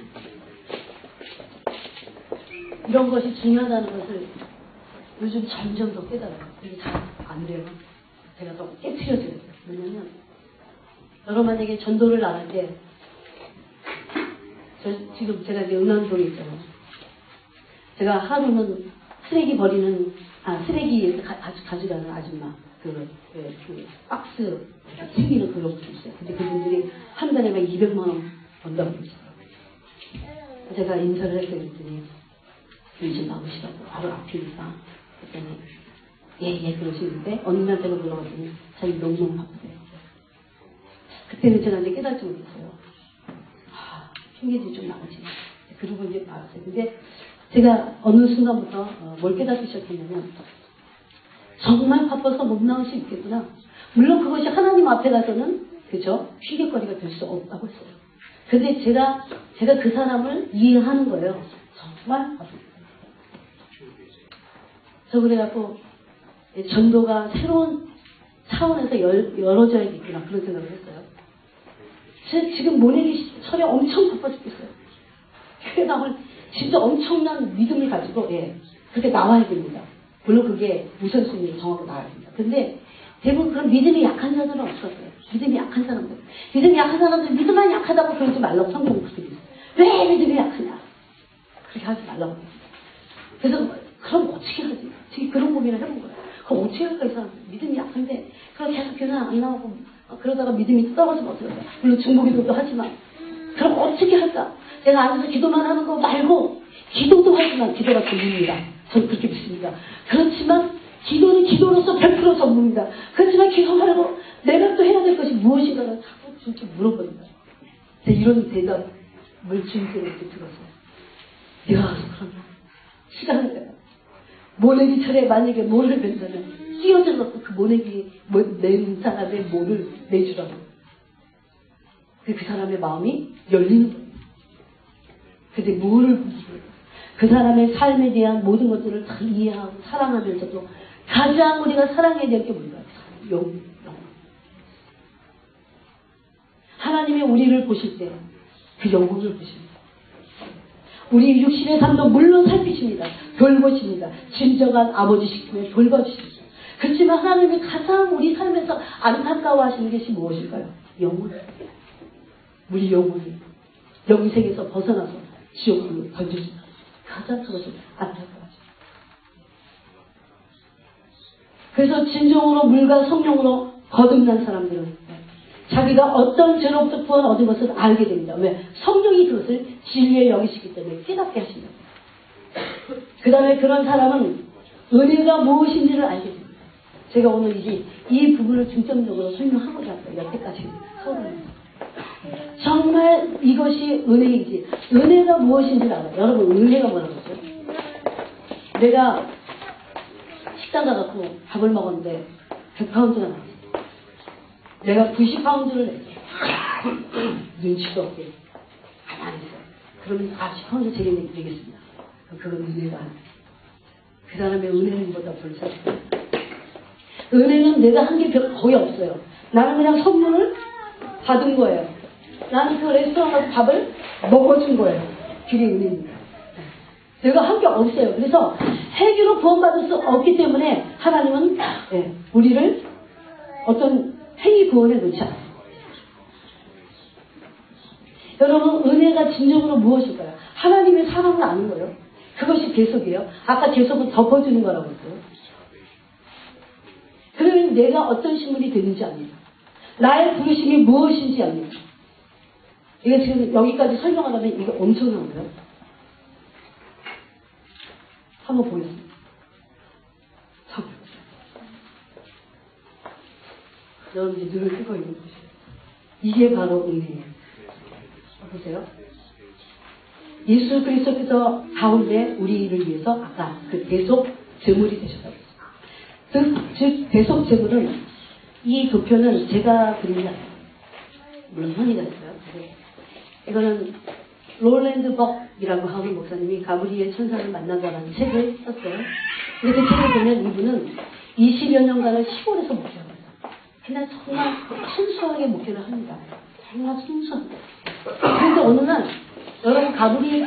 이런 것이 중요하다는 것을 요즘 점점 더 깨달아요. 이게 잘 안 돼요. 제가 더 깨트려져요. 왜냐면 여러분, 만약에 전도를 나갈 때, 지금 제가 이제 은원동에 있잖아요. 제가 하루는 쓰레기 버리는, 쓰레기 가져가는 아줌마, 그 박스 챙기는 그런 분이 있어요. 근데 그분들이 한 달에 막 200만 원 번다고 그러시더라고요. 제가 인사를 해서 그랬더니 좀 나오시라고 바로 앞이니까 그랬더니 예 그러시는데 어느 날 제가 물어봤더니 자기 너무 바쁘대요. 그때는 제가 이제 깨닫지 못했어요. 핑계도 좀 나오지. 그러고 이제 알았어요. 근데 제가 어느 순간부터 뭘 깨닫기 시작했냐면, 정말 바빠서 못 나올 수 있겠구나. 물론 그것이 하나님 앞에 가서는, 그죠? 핑계거리가 될 수 없다고 했어요. 근데 제가 그 사람을 이해하는 거예요. 정말 바쁘다. 저 그래갖고, 전도가 새로운 차원에서 열어져야겠구나. 그런 생각을 했어요. 지금 모내기 철에 엄청 바빠 죽겠어요. 교회 나올 진짜 엄청난 믿음을 가지고, 그렇게 나와야 됩니다. 물론 그게 우선순위로 정하고 나와야 됩니다. 근데 대부분 그런 믿음이 약한 자들은 없었어요. 믿음이 약한 사람들. 믿음만 약하다고 그러지 말라고 성경이 그렇게 있어요. 왜 믿음이 약하냐? 그렇게 하지 말라고. 그래서 그럼 어떻게 하지? 되게 그런 고민을 해본 거예요. 그럼 어떻게 할까, 이 사람? 믿음이 약한데, 그럼 계속 교회 안 나오고, 그러다가 믿음이 떨어지면 어떻게 할까? 물론 중보기도도 하지만, 그럼 어떻게 할까? 내가 앉아서 기도만 하는 거 말고, 기도도 하지만 기도가 전부입니다. 저는 그렇게 믿습니다. 그렇지만, 기도는 기도로서 100% 전부입니다. 그렇지만 기도하려고 내가 또 해야 될 것이 무엇인가를 자꾸 주님께 물어봅니다. 이런 대답을 주님께 이렇게 들었어요. 내가 가서 그러면, 시간을 내가. 모내기 철에 만약에 모를 낸다면 끼어져 놓고 그 모내기 낸 사람의 모를 내주라고. 그 사람의 마음이 열리는 거예요. 근데 모를 그 사람의 삶에 대한 모든 것들을 다 이해하고 사랑하면서도 가장 우리가 사랑해야 될 게 뭔가요? 영. 하나님이 우리를 보실 때 그 영혼을 보십니다. 우리 육신의 삶도 물론 살피십니다. 돌보십니다. 진정한 아버지시기에 돌봐주십니다. 그렇지만 하나님이 가장 우리 삶에서 안타까워하시는 것이 무엇일까요? 영혼. 우리 영혼이 영생에서 벗어나서 지옥으로 던져진다. 가장 그것을 안타까워하십니다. 그래서 진정으로 물과 성령으로 거듭난 사람들은 자기가 어떤 죄로부터 구원 얻은 것을 알게 됩니다. 왜? 성령이 그것을 진리에 여기시기 때문에 깨닫게 하십니다. 그 다음에 그런 사람은 은혜가 무엇인지를 알게 됩니다. 제가 오늘 이 부분을 중점적으로 설명하고자 합니다. 여태까지 서론입니다. 정말 이것이 은혜인지, 은혜가 무엇인지를 알아요. 여러분, 은혜가 뭐라고 했어요? 내가 식당 가갖고 밥을 먹었는데 100파운드가 나왔어요. 내가 90파운드를 냈어요. 눈치도 없게 가만히 있어요. 그러면 10파운드 제게 내겠습니다. 그건 은혜가 아니에요. 그 사람의 은혜는보다 불사십니다. 은혜는 내가 한 게 거의 없어요. 나는 그냥 선물을 받은 거예요. 나는 그 레스토랑 가서 밥을 먹어준 거예요. 그게 은혜입니다. 내가 한 게 없어요. 그래서 회개로 구원받을 수 없기 때문에 하나님은 우리를 어떤 행위 구원에 놓지 않아요. 여러분, 은혜가 진정으로 무엇일까요? 하나님의 사랑을 아는 거예요. 그것이 대속이에요. 아까 대속은 덮어주는 거라고 했어요. 그러면 내가 어떤 신분이 되는지 압니다. 나의 부르심이 무엇인지 압니다. 이거 지금 여기까지 설명하려면 이거 엄청난 거예요. 한번 보겠습니다. 여러분 이제 눈을 뜨고 있는 것이에요. 이게 바로 은혜예요. 보세요. 예수 그리스도께서 가운데 우리를 위해서 아까 그 대속 제물이 되셨다고 했어요. 즉 대속 제물은 이 도표는 제가 그린 게 아니에요. 물론 현이가 했어요. 이거는 롤랜드 벅이라고 하는 목사님이 가브리엘 천사를 만나자라는 책을 썼어요. 근데 그 책을 보면 이분은 20여 년간을 시골에서 목회합니다. 그냥 정말 순수하게 목회를 합니다. 정말 순수하게. 그런데 어느 날 여러분 가브리엘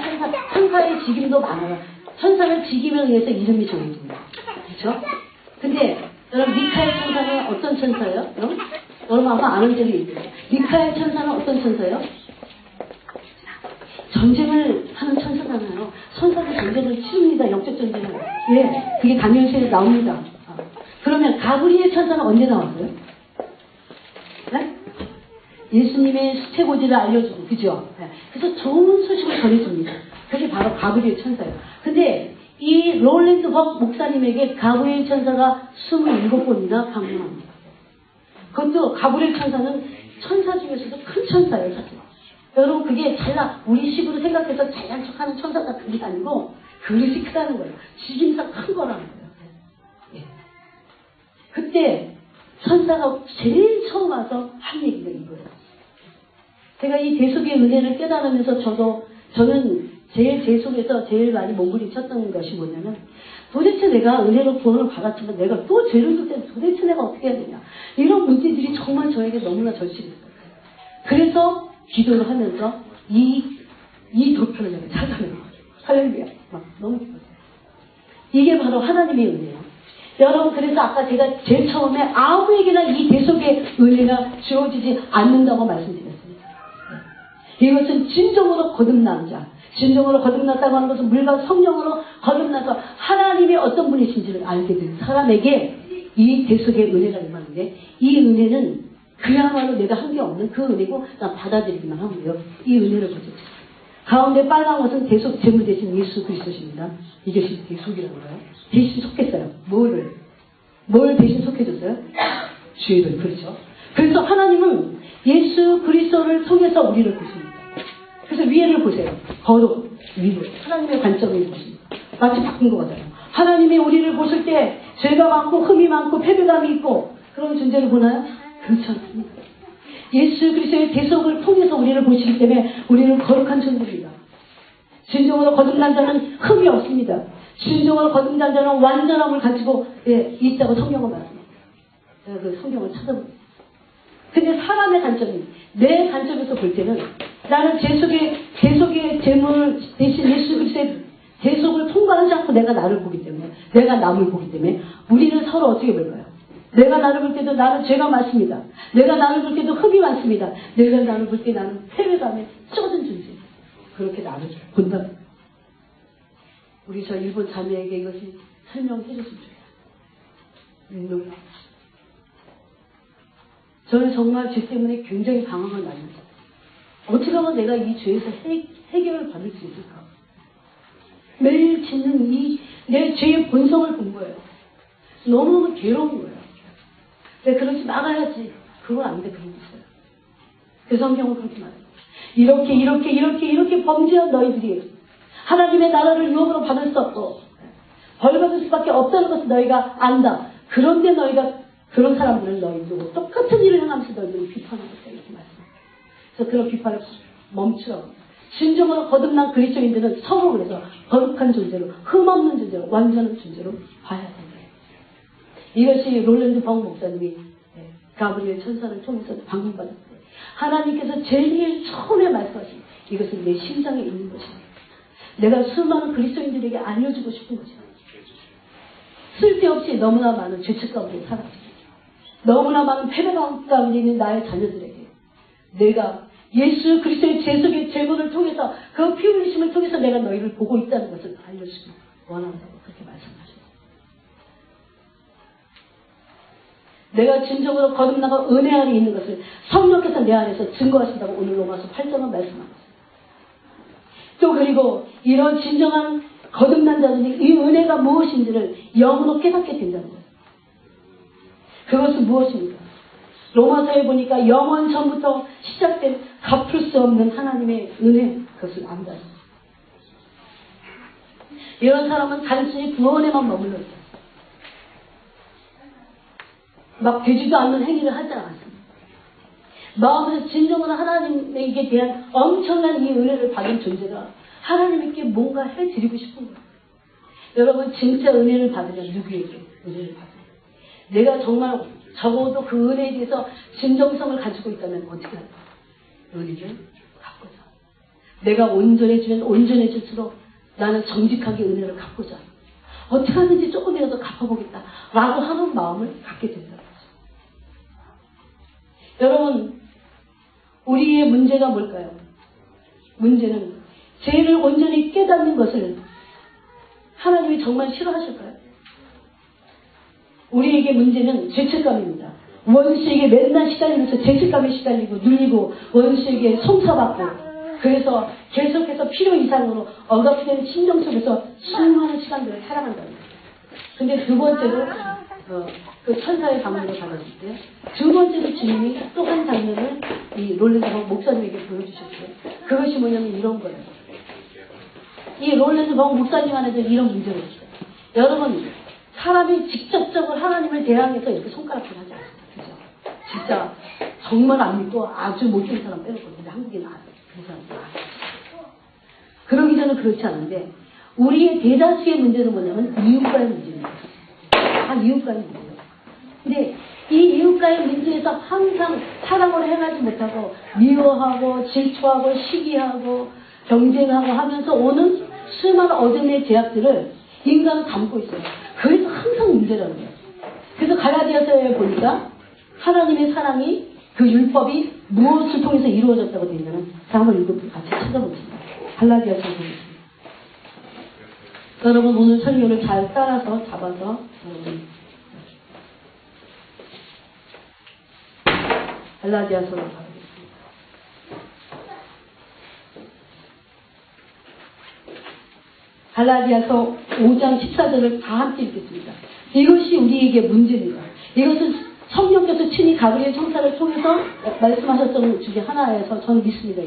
천사의 직임도 많아요. 천사는 직임에 의해서 이름이 정해집니다. 그렇죠? 근데 여러분 미카엘 천사는 어떤 천사예요? 여러분 아마 아는 적이 있어요. 미카엘 천사는 어떤 천사예요? 전쟁을 하는 천사잖아요. 천사도 전쟁을 치릅니다. 영적 전쟁을. 왜? 그게 다니엘서에 나옵니다. 그러면 가브리엘 천사는 언제 나왔어요? 네? 예수님의 수태고지를 알려주고, 그죠? 네. 그래서 좋은 소식을 전해줍니다. 그게 바로 가브리엘 천사예요. 근데 이 롤랜드 벅 목사님에게 가브리엘 천사가 27번이나 방문합니다. 그것도 가브리엘 천사는 천사 중에서도 큰 천사예요, 사실. 여러분 그게 우리 식으로 생각해서 잘난 척하는 천사 같은 게 아니고 그릇이 크다는 거예요. 직임상 큰 거라는 거예요. 예. 그때 천사가 제일 처음 와서 한 얘기가 이거예요. 제가 이 대속의 은혜를 깨달으면서 저는 제 속에서 제일 많이 몸부림쳤던 것이 뭐냐면 도대체 내가 은혜로 구원을 받았지만 내가 또 죄를 질 때는 도대체 내가 어떻게 해야 되냐. 이런 문제들이 정말 저에게 너무나 절실했어요. 그래서 기도를 하면서 이 도표를 내가 찾아내요. 할렐루야. 너무 기뻤어요. 이게 바로 하나님의 은혜예요. 여러분 그래서 아까 제가 제일 처음에 아무에게나 이 대속의 은혜가 주어지지 않는다고 말씀드렸습니다. 이것은 진정으로 거듭난 자. 진정으로 거듭났다고 하는 것은 물과 성령으로 거듭나서 하나님이 어떤 분이신지를 알게 된 사람에게 이 대속의 은혜가 임하는데 이 은혜는 그야말로 내가 한 게 없는 그 은혜고 난 받아들이기만 하면 돼요. 이 은혜를 보세요. 가운데 빨간 것은 대속 제물 대신 예수 그리스도십니다. 이것이 대속이라고 해요. 대신 속했어요. 뭘 대신 속해줬어요? 죄를. 그렇죠. 그래서 하나님은 예수 그리스도를 통해서 우리를 보십니다. 그래서 위에를 보세요. 거룩 위로 하나님의 관점을 보십니다. 마치 바꾼 것 같아요. 하나님이 우리를 보실 때 죄가 많고 흠이 많고 패배감이 있고 그런 존재를 보나요? 그렇지 않습니다. 예수 그리스도의 대속을 통해서 우리를 보시기 때문에 우리는 거룩한 존재입니다. 진정으로 거듭난 자는 흠이 없습니다. 진정으로 거듭난 자는 완전함을 가지고 있다고 성경은 말합니다. 제가 그 성경을 찾아봅니다. 근데 사람의 관점이 내 관점에서 볼 때는 나는 대속의 제물 대신 예수 그리스도의 대속을 통과하지 않고 내가 나를 보기 때문에 내가 남을 보기 때문에 우리는 서로 어떻게 볼까요? 내가 나를 볼 때도 나는 죄가 많습니다. 내가 나를 볼 때도 흠이 많습니다. 내가 나를 볼 때 나는 패배감에 쩌든 존재. 그렇게 나를 본다. 우리 저 일본 자매에게 이것이 설명해 줬으면 좋겠어요. 저는 정말 죄 때문에 굉장히 방황을 많이 했어요. 어떻게 하면 내가 이 죄에서 해결을 받을 수 있을까? 매일 짓는 내 죄의 본성을 본 거예요. 너무 괴로운 거예요. 내가 그러지 막아야지. 그건 안 돼. 그런 거 있어요. 그 성경은 그렇게 말해요. 이렇게 범죄한 너희들이 하나님의 나라를 유업으로 받을 수 없고 벌받을 수밖에 없다는 것을 너희가 안다. 그런데 너희가 그런 사람들을 너희도 똑같은 일을 행하면서 너희들을 비판하고 있다. 이렇게 말씀합니다. 그래서 그런 비판을 멈추라고. 진정으로 거듭난 그리스도인들은 서로 그래서 거룩한 존재로 흠없는 존재로 완전한 존재로 봐야 된다. 이것이 롤랜드 벅 목사님이 가브리엘 천사를 통해서 방문받을 때 하나님께서 제일 처음에 말씀하신 이것은 내 심장에 있는 것입니다. 내가 수많은 그리스도인들에게 알려주고 싶은 것입니다. 쓸데없이 너무나 많은 죄책 가운데 살았습니다. 너무나 많은 패배감 가운데 있는 나의 자녀들에게 내가 예수 그리스도의 제속의 제거를 통해서 그 피 흘리심을 통해서 내가 너희를 보고 있다는 것을 알려주기 원한다고 그렇게 말씀하셨어요. 내가 진정으로 거듭나고 은혜 안에 있는 것을 성령께서 내 안에서 증거하신다고 오늘 로마서 8장은 말씀합니다. 또 그리고 이런 진정한 거듭난 자들이 이 은혜가 무엇인지를 영으로 깨닫게 된다는 거예요. 그것은 무엇입니까? 로마서에 보니까 영원 전부터 시작된 갚을 수 없는 하나님의 은혜, 그것을 안다. 이런 사람은 단순히 구원에만 머물러 있어요. 막 되지도 않는 행위를 하지 않았습니다. 마음에서 진정으로 하나님에게 대한 엄청난 이 은혜를 받은 존재가 하나님께 뭔가 해드리고 싶은 거예요. 여러분 진짜 은혜를 받으면 누구에게 은혜를 받아요? 내가 정말 적어도 그 은혜에 대해서 진정성을 가지고 있다면 어떻게 할까? 은혜를 갚고자. 내가 온전해지면 온전해질수록 나는 정직하게 은혜를 갚고자. 어떻게 하든지 조금이라도 갚아보겠다 라고 하는 마음을 갖게 된다는 거죠. 여러분 우리의 문제가 뭘까요? 문제는 죄를 온전히 깨닫는 것을 하나님이 정말 싫어하실까요? 우리에게 문제는 죄책감입니다. 원수에게 맨날 시달리면서 죄책감에 시달리고 눌리고 원수에게 송사받고 그래서 계속해서 필요 이상으로 억압된 심정 속에서 수많은 시간들을 살아간답니다. 근데 두 번째로 그 천사의 방문을 받았을 때 두 번째로 주님이 또 한 장면을 이 롤랜드 벙 목사님에게 보여주셨어요. 그것이 뭐냐면 이런 거예요. 이 롤랜드 벙 목사님 안에도 이런 문제가 있어요. 여러분 사람이 직접적으로 하나님을 대항해서 이렇게 손가락질 하지 않습니다. 그죠? 진짜 정말 안 믿고 아주 못된 사람 빼놓고 근데 한국에는 안 해요. 그 사람들 안 해요. 그러기 전에 그렇지 않은데 우리의 대다수의 문제는 뭐냐면 이웃과의 문제입니다. 다 이웃과의 문제예요. 근데 이 이웃과의 문제에서 항상 사랑으로 행하지 못하고 미워하고 질투하고 시기하고 경쟁하고 하면서 오는 수많은 어둠의 제약들을 인간은 담고 있어요. 그래서 항상 문제라는 거예요. 그래서 갈라디아서에 보니까 하나님의 사랑이 그 율법이 무엇을 통해서 이루어졌다고 되어 있냐면 한번 읽어보고 같이 찾아보겠습니다. 갈라디아서 보겠습니다. 여러분 오늘 설교를 잘 따라서 잡아서 갈라디아서로 가겠습니다. 갈라디아서 5장 14절을 다 함께 읽겠습니다. 이것이 우리에게 문제입니다. 이것은 성령께서 친히 가브리엘 천사를 통해서 말씀하셨던 중에 하나에서 저는 믿습니다.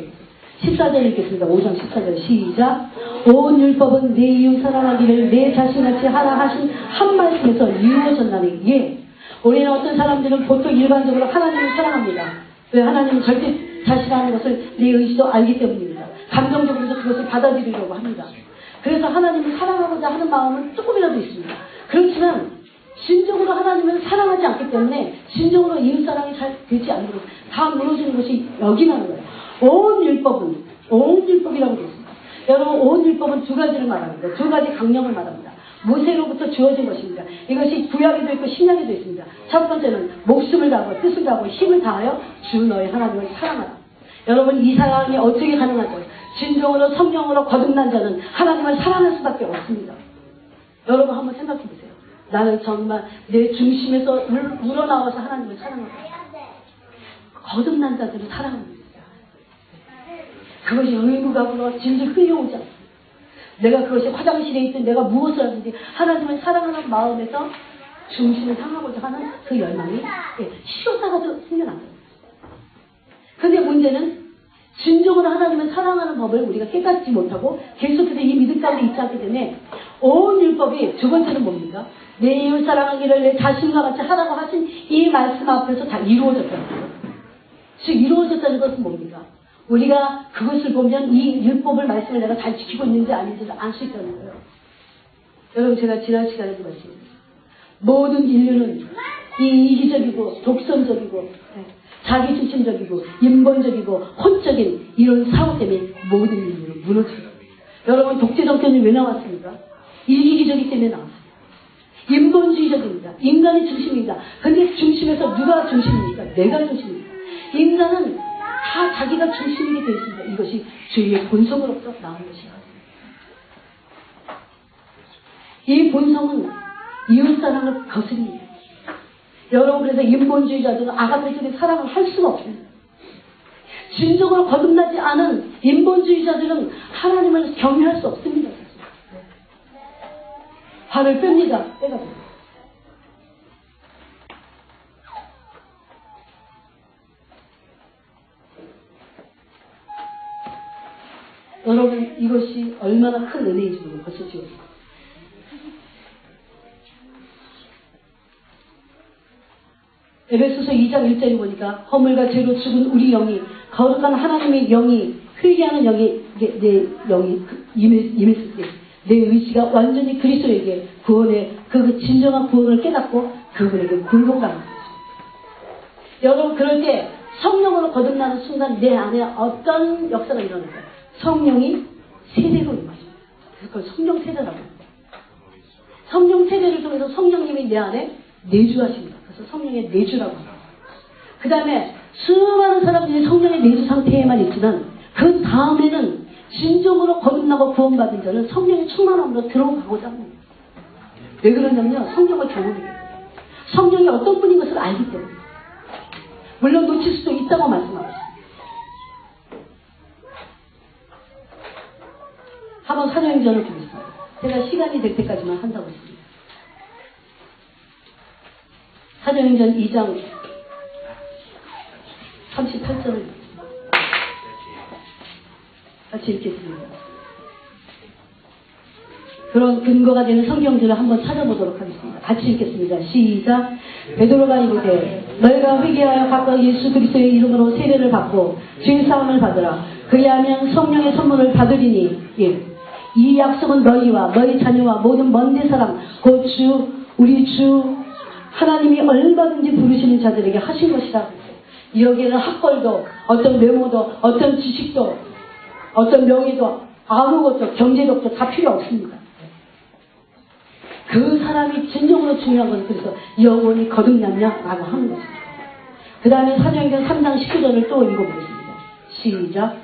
14절 읽겠습니다. 5장 14절 시작. 온 율법은 내 이웃 사랑하기를 내 자신같이 하라 하신 한 말씀에서 이루어졌나니 예. 우리는 어떤 사람들은 보통 일반적으로 하나님을 사랑합니다. 왜? 하나님은 절대 자신하는 것을 내 의지도 알기 때문입니다. 감정적으로도 그것을 받아들이려고 합니다. 그래서 하나님을 사랑하고자 하는 마음은 조금이라도 있습니다. 그렇지만 진정으로 하나님을 사랑하지 않기 때문에 진정으로 이웃사랑이 잘 되지 않는 것, 다 무너지는 것이 여기 나는 거예요. 온 율법이라고 되어 있습니다. 여러분 온 율법은 두 가지를 말합니다. 두 가지 강령을 말합니다. 모세로부터 주어진 것입니다. 이것이 구약에도 있고 신약에도 있습니다. 첫 번째는 목숨을 다하고 뜻을 다하고 힘을 다하여 주 너의 하나님을 사랑하라. 여러분 이 사랑이 어떻게 가능하죠? 진정으로 성령으로 거듭난 자는 하나님을 사랑할 수밖에 없습니다. 여러분 한번 생각해 보세요. 나는 정말 내 중심에서 우러나와서 하나님을 사랑하고 거듭난 자들을 사랑합니다. 그것이 의무가 불어 진실 흘려오지 않습니다. 내가 그것이 화장실에 있든 내가 무엇을 하든지 하나님을 사랑하는 마음에서 중심을 향하고자 하는 그 열망이 쉬었다가도 생겨납니다. 그런데 문제는 진정으로 하나님을 사랑하는 법을 우리가 깨닫지 못하고 계속해서 이 믿음 가운데 있지 않기 때문에 온 율법이 두 번째는 뭡니까? 내 이웃 사랑하기를 내 자신과 같이 하라고 하신 이 말씀 앞에서 다 이루어졌다는 거예요. 즉 이루어졌다는 것은 뭡니까? 우리가 그것을 보면 이 율법을 말씀을 내가 잘 지키고 있는지 아닌지를 알 수 있다는 거예요. 여러분 제가 지난 시간에도 말씀드렸습니다. 모든 인류는 이 이기적이고 독선적이고 자기 중심적이고 인본적이고 혼적인 이런 사고 때문에 모든 인류는 무너집니다. 여러분 독재 정권이 왜 나왔습니까? 이기적이기 때문에 나왔습니다. 인본주의적입니다. 인간이 중심입니다. 근데 중심에서 누가 중심입니까? 내가 중심입니다. 인간은 다 자기가 중심이 되어 있습니다. 이것이 죄의 본성으로부터 나온 것이다. 이 본성은 이웃사랑을 거스립니다. 여러분, 그래서 인본주의자들은 아가페적인 사랑을 할 수가 없습니다. 진정으로 거듭나지 않은 인본주의자들은 하나님을 경외할 수 없습니다. 발을 뺍니다. 빼가지고. 여러분, 이것이 얼마나 큰 은혜인지 모르고 벌써 지웠습니다. 에베소서 2장 1절에 보니까 허물과 죄로 죽은 우리 영이 거룩한 하나님의 영이 회개하는 영이 내 영이 임했을 때 내 의지가 완전히 그리스도에게 구원의 그 진정한 구원을 깨닫고 그분에게 굴복하는 거죠. 여러분, 그럴 때 성령으로 거듭나는 순간 내 안에 어떤 역사가 일어나요? 성령이 세례로 임하십니다. 그래서 그걸 성령 세례라고 합니다. 성령 세례를 통해서 성령님이 내 안에 내주하십니다. 그래서 성령의 내주라고 합니다. 그 다음에 수많은 사람들이 성령의 내주 상태에만 있지만 그 다음에는 진정으로 거듭나고 구원받은 자는 성령의 충만함으로 들어가고자 합니다. 왜 그러냐면요, 성령을 경험하게 돼요. 성령이 어떤 분인 것을 알기 때문에. 물론 놓칠 수도 있다고 말씀하셨습니다. 한번 사도행전을 보겠습니다. 제가 시간이 될 때까지만 한다고 했습니다. 사도행전 2장 38절을 같이 읽겠습니다. 그런 근거가 되는 성경들을 한번 찾아보도록 하겠습니다. 같이 읽겠습니다. 시작. 베드로가 이르되 너희가 회개하여 각각 예수 그리스도의 이름으로 세례를 받고 죄 사함을 받으라. 그리하면 성령의 선물을 받으리니 이 약속은 너희와 너희 자녀와 모든 먼데 사람 곧 우리 주 하나님이 얼마든지 부르시는 자들에게 하신 것이다. 여기에는 학벌도 어떤 외모도 어떤 지식도 어떤 명예도 아무것도 경제력도 다 필요 없습니다. 그 사람이 진정으로 중요한 것은 그래서 영혼이 거듭났냐라고 하는 것입니다. 그 다음에 사도행전 3장 19절을 또 읽어보겠습니다. 시작.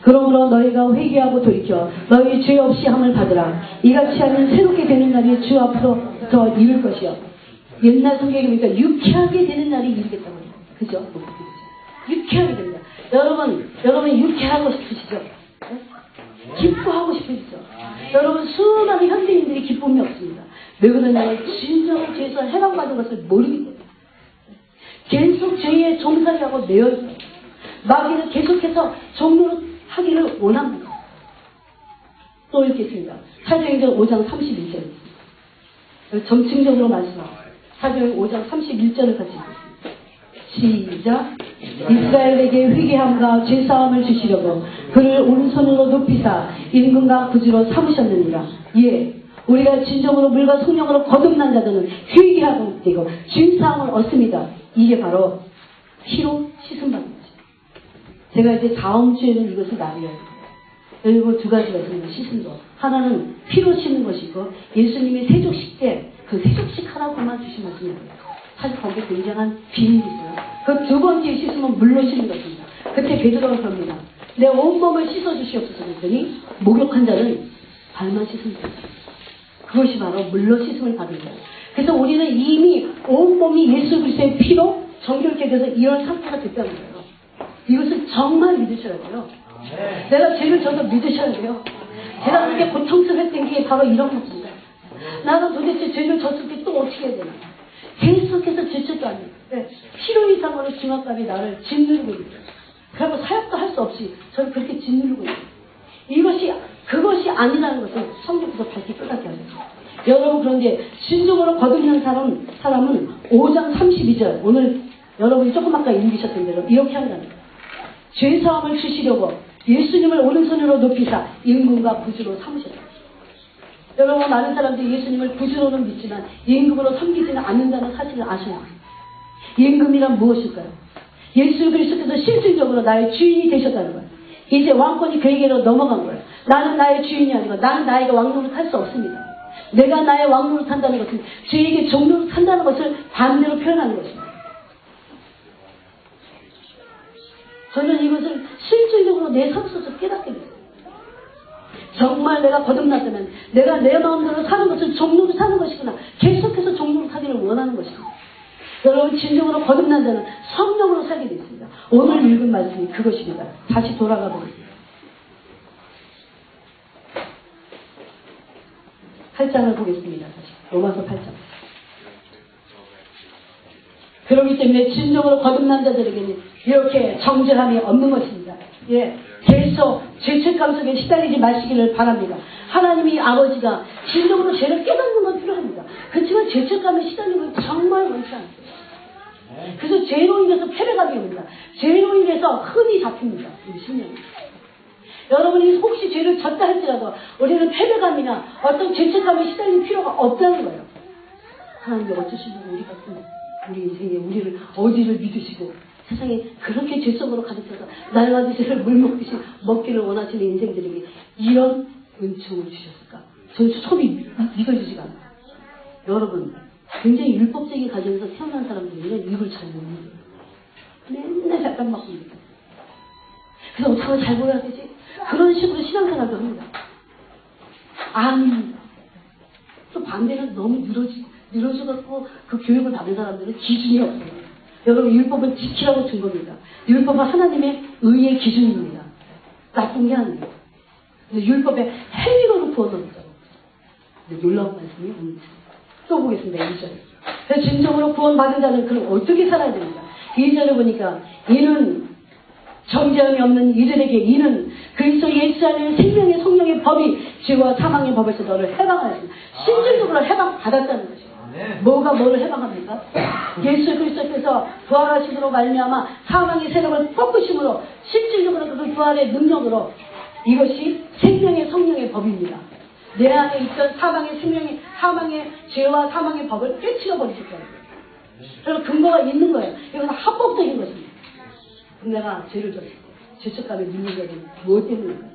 그러므로 너희가 회개하고 돌이켜 너희 죄 없이 함을 받으라. 이같이 하면 새롭게 되는 날이 주 앞으로 더 이를 것이요. 옛날 성경에 보니까 유쾌하게 되는 날이 이르겠다고 해요. 그죠? 유쾌하게 됩니다. 여러분 유쾌하고 싶으시죠? 네? 기뻐하고 싶으시죠? 여러분, 수많은 현대인들이 기쁨이 없습니다. 왜 그러냐면 진정한 죄에서 해방받은 것을 모르기 때문에. 계속 죄에 종살이하고 매여있어요. 마귀는 계속해서 종로로 하기를 원합니다. 또 읽겠습니다. 사도행전 5장 31절. 점층적으로 말씀합니다. 사도행전 5장 31절을 같이 읽겠습니다. 시작. 이스라엘에게 회개함과 죄사함을 주시려고 그를 오른손으로 높이사 임금과 구주로 삼으셨느니라. 우리가 진정으로 물과 성령으로 거듭난 자들은 회개하고 되고 죄사함을 얻습니다. 이게 바로 피로 씻음받는 거죠. 제가 이제 다음 주에는 이것을 나누어야 돼요. 여러분, 두 가지가 있습니다. 씻음도. 하나는 피로 씻는 것이고 예수님이 세족식 때 그 세족식 하나만 주신 말씀이에요. 사실 거기에 굉장한 비밀이 있어요. 그 두 번째 씻음은 물로 씻는 것입니다. 그때 베드로가 그럽니다. 내 온몸을 씻어주시옵소서 했더니 목욕한 자는 발만 씻으면 됩니다. 그것이 바로 물로 씻음을 받은 거예요. 그래서 우리는 이미 온몸이 예수 그리스도의 피로 정결케 돼서 이런 상태가 됐다는 거예요. 이것을 정말 믿으셔야 돼요. 내가 죄를 져도 믿으셔야 돼요. 제가 그렇게 고통스러웠던 게 바로 이런 겁니다. 나는 도대체 죄를 졌을 때 또 어떻게 해야 되나. 계속해서 죄책도 아니에요. 필요 이상으로 중압감이 나를 짓누르고 있어요. 그리고 사역도 할 수 없이 저를 그렇게 짓누르고 있어요. 그것이 아니라는 것을 성경에서 밝히 깨닫게 하죠. 여러분, 그런데 진정으로 거듭난 사람은 5장 32절, 오늘 여러분이 조금 아까 읽으셨던 대로 이렇게 한다는 거예요. 죄사함을 주시려고 예수님을 오른손으로 높이사 임금과 구주로 삼으셨다. 여러분, 많은 사람들이 예수님을 구주로는 믿지만 임금으로 섬기지는 않는다는 사실을 아셔야 합니다. 임금이란 무엇일까요? 예수 그리스도께서 실질적으로 나의 주인이 되셨다는 거예요. 이제 왕권이 그에게로 넘어간 거예요. 나는 나의 주인이 아니고 나는 나에게 왕노릇 할 수 없습니다. 내가 나의 왕노릇 한다는 것은 주에게 종노릇 한다는 것을 반대로 표현하는 것입니다. 저는 이것을 실질적으로 내 삶 속에서 깨닫게 됐어요. 정말 내가 거듭났다면 내가 내 마음대로 사는 것은 종로로 사는 것이구나. 계속해서 종로로 사기를 원하는 것입니다. 여러분 진정으로 거듭난 자는 성령으로 살게 됐습니다. 오늘 읽은 말씀이 그것입니다. 다시 돌아가 보겠습니다. 8장을 보겠습니다. 다시 로마서 8장. 그렇기 때문에 진정으로 거듭난 자들에게는 이렇게 정죄함이 없는 것입니다. 예, 계속 죄책감 속에 시달리지 마시기를 바랍니다. 하나님이 아버지가 진정으로 죄를 깨닫는 건 필요합니다. 그렇지만 죄책감에 시달리는 건 정말 많지 않습니다. 그래서 죄로 인해서 패배감이 옵니다. 죄로 인해서 흠이 잡힙니다. 우리 신령이. 여러분이 혹시 죄를 졌다 할지라도 우리는 패배감이나 어떤 죄책감에 시달릴 필요가 없다는 거예요. 하나님이 어쩌시고 우리 같은 우리 인생에 우리를 어디를 믿으시고 세상에 그렇게 죄성으로 가득해서 날마다 죄를 물먹듯이 먹기를 원하시는 인생들에게 이런 은총을 주셨을까? 저는 처음이 믿어지지가 않아요. 여러분 굉장히 율법적인 가정에서 태어난 사람들은 이걸 잘 못 믿어요. 맨날 잠깐 맞고 있는 거예요. 그래서 어떻게 하면 잘 보여야 되지? 그런 식으로 신앙생활도 합니다. 아닙니다. 또 반대는 너무 늘어져갖고 그 교육을 받은 사람들은 기준이 없어요. 여러분 율법은 지키라고 준 겁니다. 율법은 하나님의 의의 기준입니다. 나쁜 게 아니에요. 율법의 행위로는 부어놓는다. 놀라운 말씀이 옵니다. 또 보겠습니다. 2절. 진정으로 구원받은 자는 그럼 어떻게 살아야 됩니까? 2절을 보니까 이는 정죄함이 없는 이들에게 이는 그리스도 예수 안에 생명의 성령의 법이 죄와 사망의 법에서 너를 해방하였습니다. 실질적으로 해방받았다는 거죠. 뭐가 뭐를 해방합니까? 예수 그리스도께서 부활하심으로 말미암아 사망의 세력을 꺾으심으로 실질적으로 그 부활의 능력으로 이것이 생명의 성령의 법입니다. 내 안에 있던 사망의 죄와 사망의 법을 깨치려 버리셨다는 거예요. 그래서 근거가 있는 거예요. 이건 합법적인 것입니다. 내가 죄를 졌고 죄책감에 눌린 것은 무엇 때문일까요?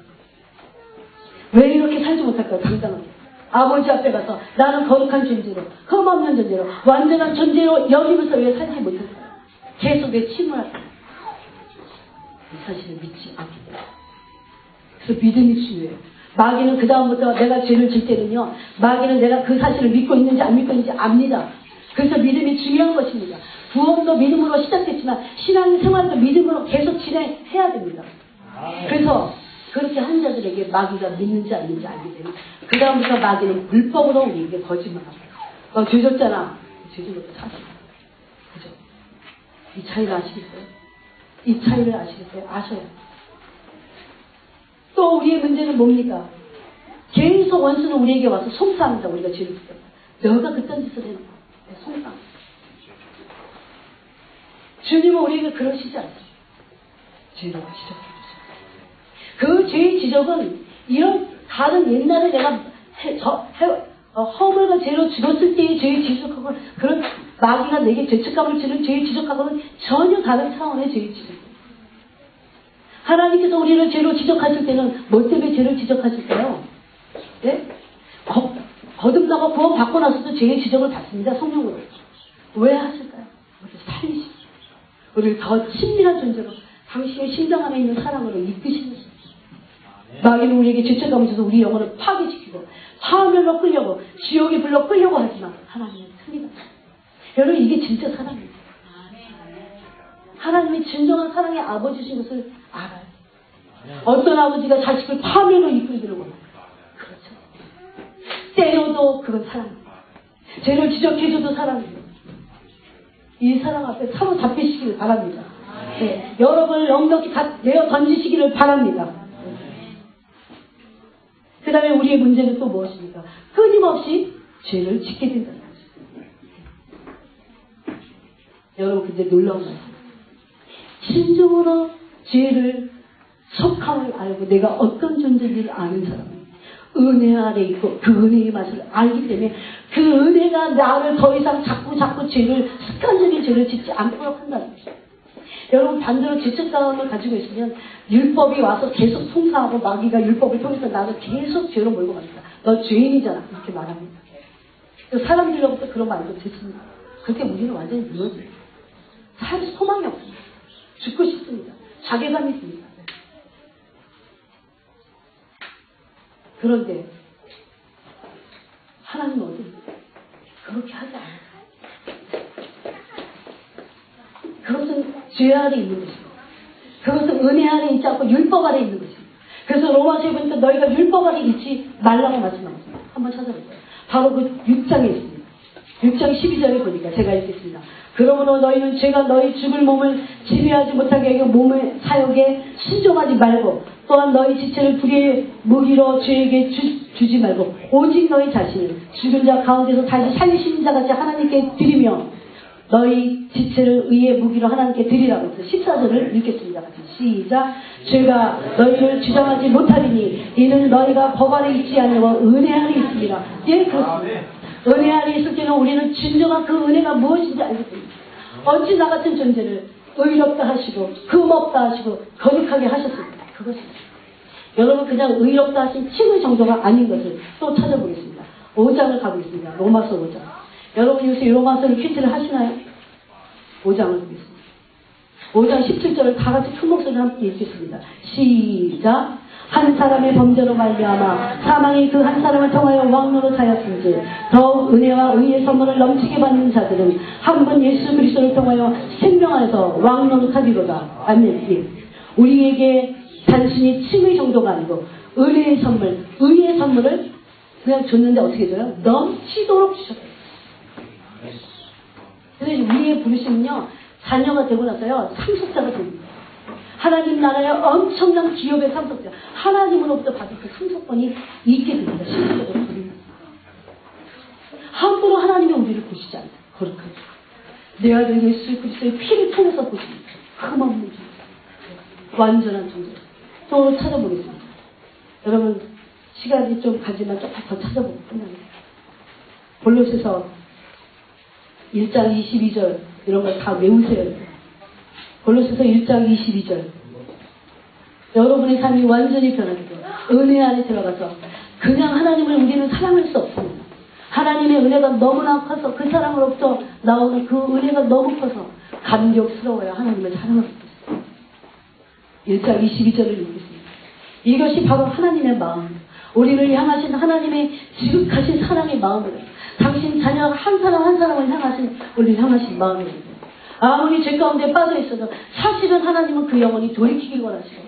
왜 이렇게 살지 못할까요? 당당하게 아버지 앞에 가서 나는 거룩한 존재로 흠없는 존재로 완전한 존재로 여기면서 왜 살지 못할까요? 계속 내 침울할까요? 이 사실을 믿지 않기 때문에. 그래서 믿음이 중요해요. 마귀는 그 다음부터 내가 죄를 질 때는요, 마귀는 내가 그 사실을 믿고 있는지 안 믿고 있는지 압니다. 그래서 믿음이 중요한 것입니다. 구원도 믿음으로 시작됐지만 신앙생활도 믿음으로 계속 진행해야 됩니다. 그래서 그렇게 한 자들에게 마귀가 믿는지 안 믿는지 알게 되면 그 다음부터 마귀는 불법으로 우리에게 거짓말합니다. 너 죄졌잖아. 죄진 것도 사실이야. 그죠? 이 차이를 아시겠어요? 이 차이를 아시겠어요? 아셔야 돼요. 또 우리의 문제는 뭡니까? 계속 원수는 우리에게 와서 송사합니다. 우리가 죄를 짓다. 너가 그딴 짓을 했나? 송사. 주님은 우리에게 그러시지 않습니다. 죄를 지적해 주세요. 그 죄의 지적은 이런 다른 옛날에 내가 허물과 죄로 죽었을 때의 죄의 지적하고 그런 마귀가 내게 죄책감을 주는 죄의 지적하고는 전혀 다른 차원의 죄의 지적입니다. 하나님께서 우리를 죄로 지적하실 때는 뭐 때문에 죄를 지적하실까요? 네? 거듭나고 구원 받고 나서도 죄의 지적을 받습니다. 성령으로. 왜 하실까요? 우리를 살리시죠. 우리를 더 친밀한 존재로 당신의 심장 안에 있는 사랑으로 이끄시는 거예요. 마귀는 우리에게 죄책감을 줘서 우리 영혼을 파괴시키고 화면으로 끌려고 지옥의 불로 끌려고 하지만 하나님은 틀리다. 여러분 이게 진짜 사랑입니다. 하나님이 진정한 사랑의 아버지신 것을 알아요. 어떤 아버지가 자식을 파멸로 이끌기를 원해요. 그렇죠. 때려도 그건 사랑입니다. 죄를 지적해줘도 사랑입니다. 이 사랑 앞에 사로잡히시기를 바랍니다. 네, 여러분을 넉넉히 내어 던지시기를 바랍니다. 그 다음에 우리의 문제는 또 무엇입니까? 끊임없이 죄를 짓게 된다는 거죠. 여러분 근데 놀라운 말씀. 진정으로 죄를 속함을 알고 내가 어떤 존재인지를 아는 사람은 은혜 아래 있고 그 은혜의 맛을 알기 때문에 그 은혜가 나를 더 이상 자꾸 죄를 습관적인 죄를 짓지 않도록 한다는 거죠. 여러분 반대로 죄책감을 가지고 있으면 율법이 와서 계속 송사하고 마귀가 율법을 통해서 나를 계속 죄로 몰고 갑니다. 너 죄인이잖아 이렇게 말합니다. 사람들로부터 그런 말도 듣습니다. 그렇게 우리는 완전히 무너져요. 살 소망이 없습니다. 죽고 싶습니다. 자괴감이 듭니다. 그런데 하나님은 어디 그렇게 하지 않아요. 그것은 죄 아래 있는 것이고 그것은 은혜 아래 있지 않고 율법 아래 있는 것입니다. 그래서 로마서에 보니까 너희가 율법 아래 있지 말라고 말씀하셨습니다. 한번 찾아보세요. 바로 그 6장에 있습니다. 6장 12절에 보니까 제가 읽겠습니다. 그러므로 너희는 죄가 너희 죽을 몸을 지배하지 못하게 하여 몸의 사역에 순종하지 말고 또한 너희 지체를 불의의 무기로 죄에게 주지 말고 오직 너희 자신을 죽은 자 가운데서 다시 살리시는 자같이 하나님께 드리며 너희 지체를 의의 무기로 하나님께 드리라고 해서 14절을 읽겠습니다. 같이 시작. 죄가 너희를 주장하지 못하리니 이는 너희가 법 아래 있지 아니하고 은혜 아래 있습니다. 예, 그렇습니다. 은혜 아래 있을 때는 우리는 진정한 그 은혜가 무엇인지 알게 됩니다. 어찌 나 같은 존재를 의롭다 하시고 흠없다 하시고 거룩하게 하셨습니다. 그것입니다. 여러분 그냥 의롭다 하신 칭의 정도가 아닌 것을 또 찾아보겠습니다. 5장을 가보겠습니다. 로마서 5장. 여러분 요새 로마서를 퀴즈를 하시나요? 5장을 보겠습니다. 5장 17절을 다 같이 큰 목소리로 함께 읽겠습니다. 시작. 한 사람의 범죄로 말미암아 사망이 그 한 사람을 통하여 왕노로 사였은지 더욱 은혜와 의의 선물을 넘치게 받는 자들은 한 번 예수 그리스도를 통하여 생명하여서 왕노로 타리로다. 아멘. 예. 우리에게 단순히 칭의 정도가 아니고 은혜의 선물, 의의 선물을 그냥 줬는데 어떻게 줘요? 넘치도록 주셨어요. 그래서 우리의 부르심은요, 자녀가 되고 나서요, 상속자가 됩니다. 하나님 나라의 엄청난 기업의 상속자, 하나님으로부터 받은 그 상속권이 있게 됩니다. 실질적으로 드립니다. 함부로 하나님이 우리를 보시지 않아요. 거룩하게. 내 아들 예수 그리스도의 피를 통해서 보십니다. 흠없는 존재, 완전한 존재. 또 찾아보겠습니다. 여러분 시간이 좀 가지만 조금 더 찾아보고 끝납니다. 골로새서 1장 22절 이런 걸 다 외우세요. 골로새서 1장 22절. 여러분의 삶이 완전히 변하기도 은혜 안에 들어가서 그냥 하나님을 우리는 사랑할 수 없습니다. 하나님의 은혜가 너무나 커서 그 사랑으로부터 나오는 그 은혜가 너무 커서 감격스러워야 하나님을 사랑할 수 있습니다. 1장 22절을 읽겠습니다. 이것이 바로 하나님의 마음, 우리를 향하신 하나님의 지극하신 사랑의 마음이에요. 당신 자녀 한 사람 한 사람을 향하신 우리를 향하신 마음입니다. 아무리 죄 가운데 빠져 있어도 사실은 하나님은 그 영혼이 돌이키길 원하시고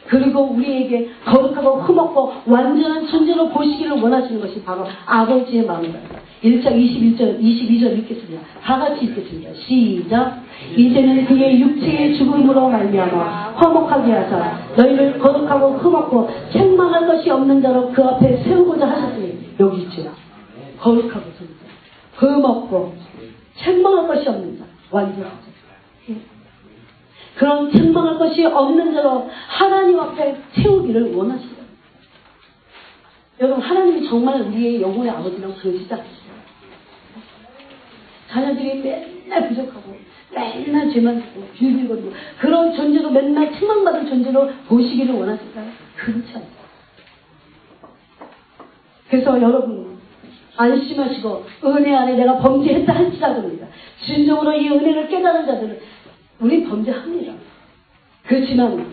그리고 우리에게 거룩하고 흠없고 완전한 존재로 보시기를 원하시는 것이 바로 아버지의 마음이다. 1장 22절 읽겠습니다. 다 같이 읽겠습니다. 시작. 이제는 그의 육체의 죽음으로 말미암아 화목하게 하사 너희를 거룩하고 흠없고 책망할 것이 없는 자로 그 앞에 세우고자 하셨으니 여기 있지라. 거룩하고 흠없고 책망할 것이 없는 자, 완전한 자. 그런 책망할 것이 없는 자로 하나님 앞에 세우기를 원하십니다. 여러분 하나님이 정말 우리의 영혼의 아버지라고 그러시지 않으세요? 자녀들이 맨날 부족하고 맨날 죄만 짓고 빌빌거리고 그런 존재로 맨날 책망받은 존재로 보시기를 원하실까요? 그렇지 않습니다. 그래서 여러분 안심하시고 은혜 안에 내가 범죄했다 할지라도입니다. 진정으로 이 은혜를 깨달은 자들은 우리 범죄합니다. 그렇지만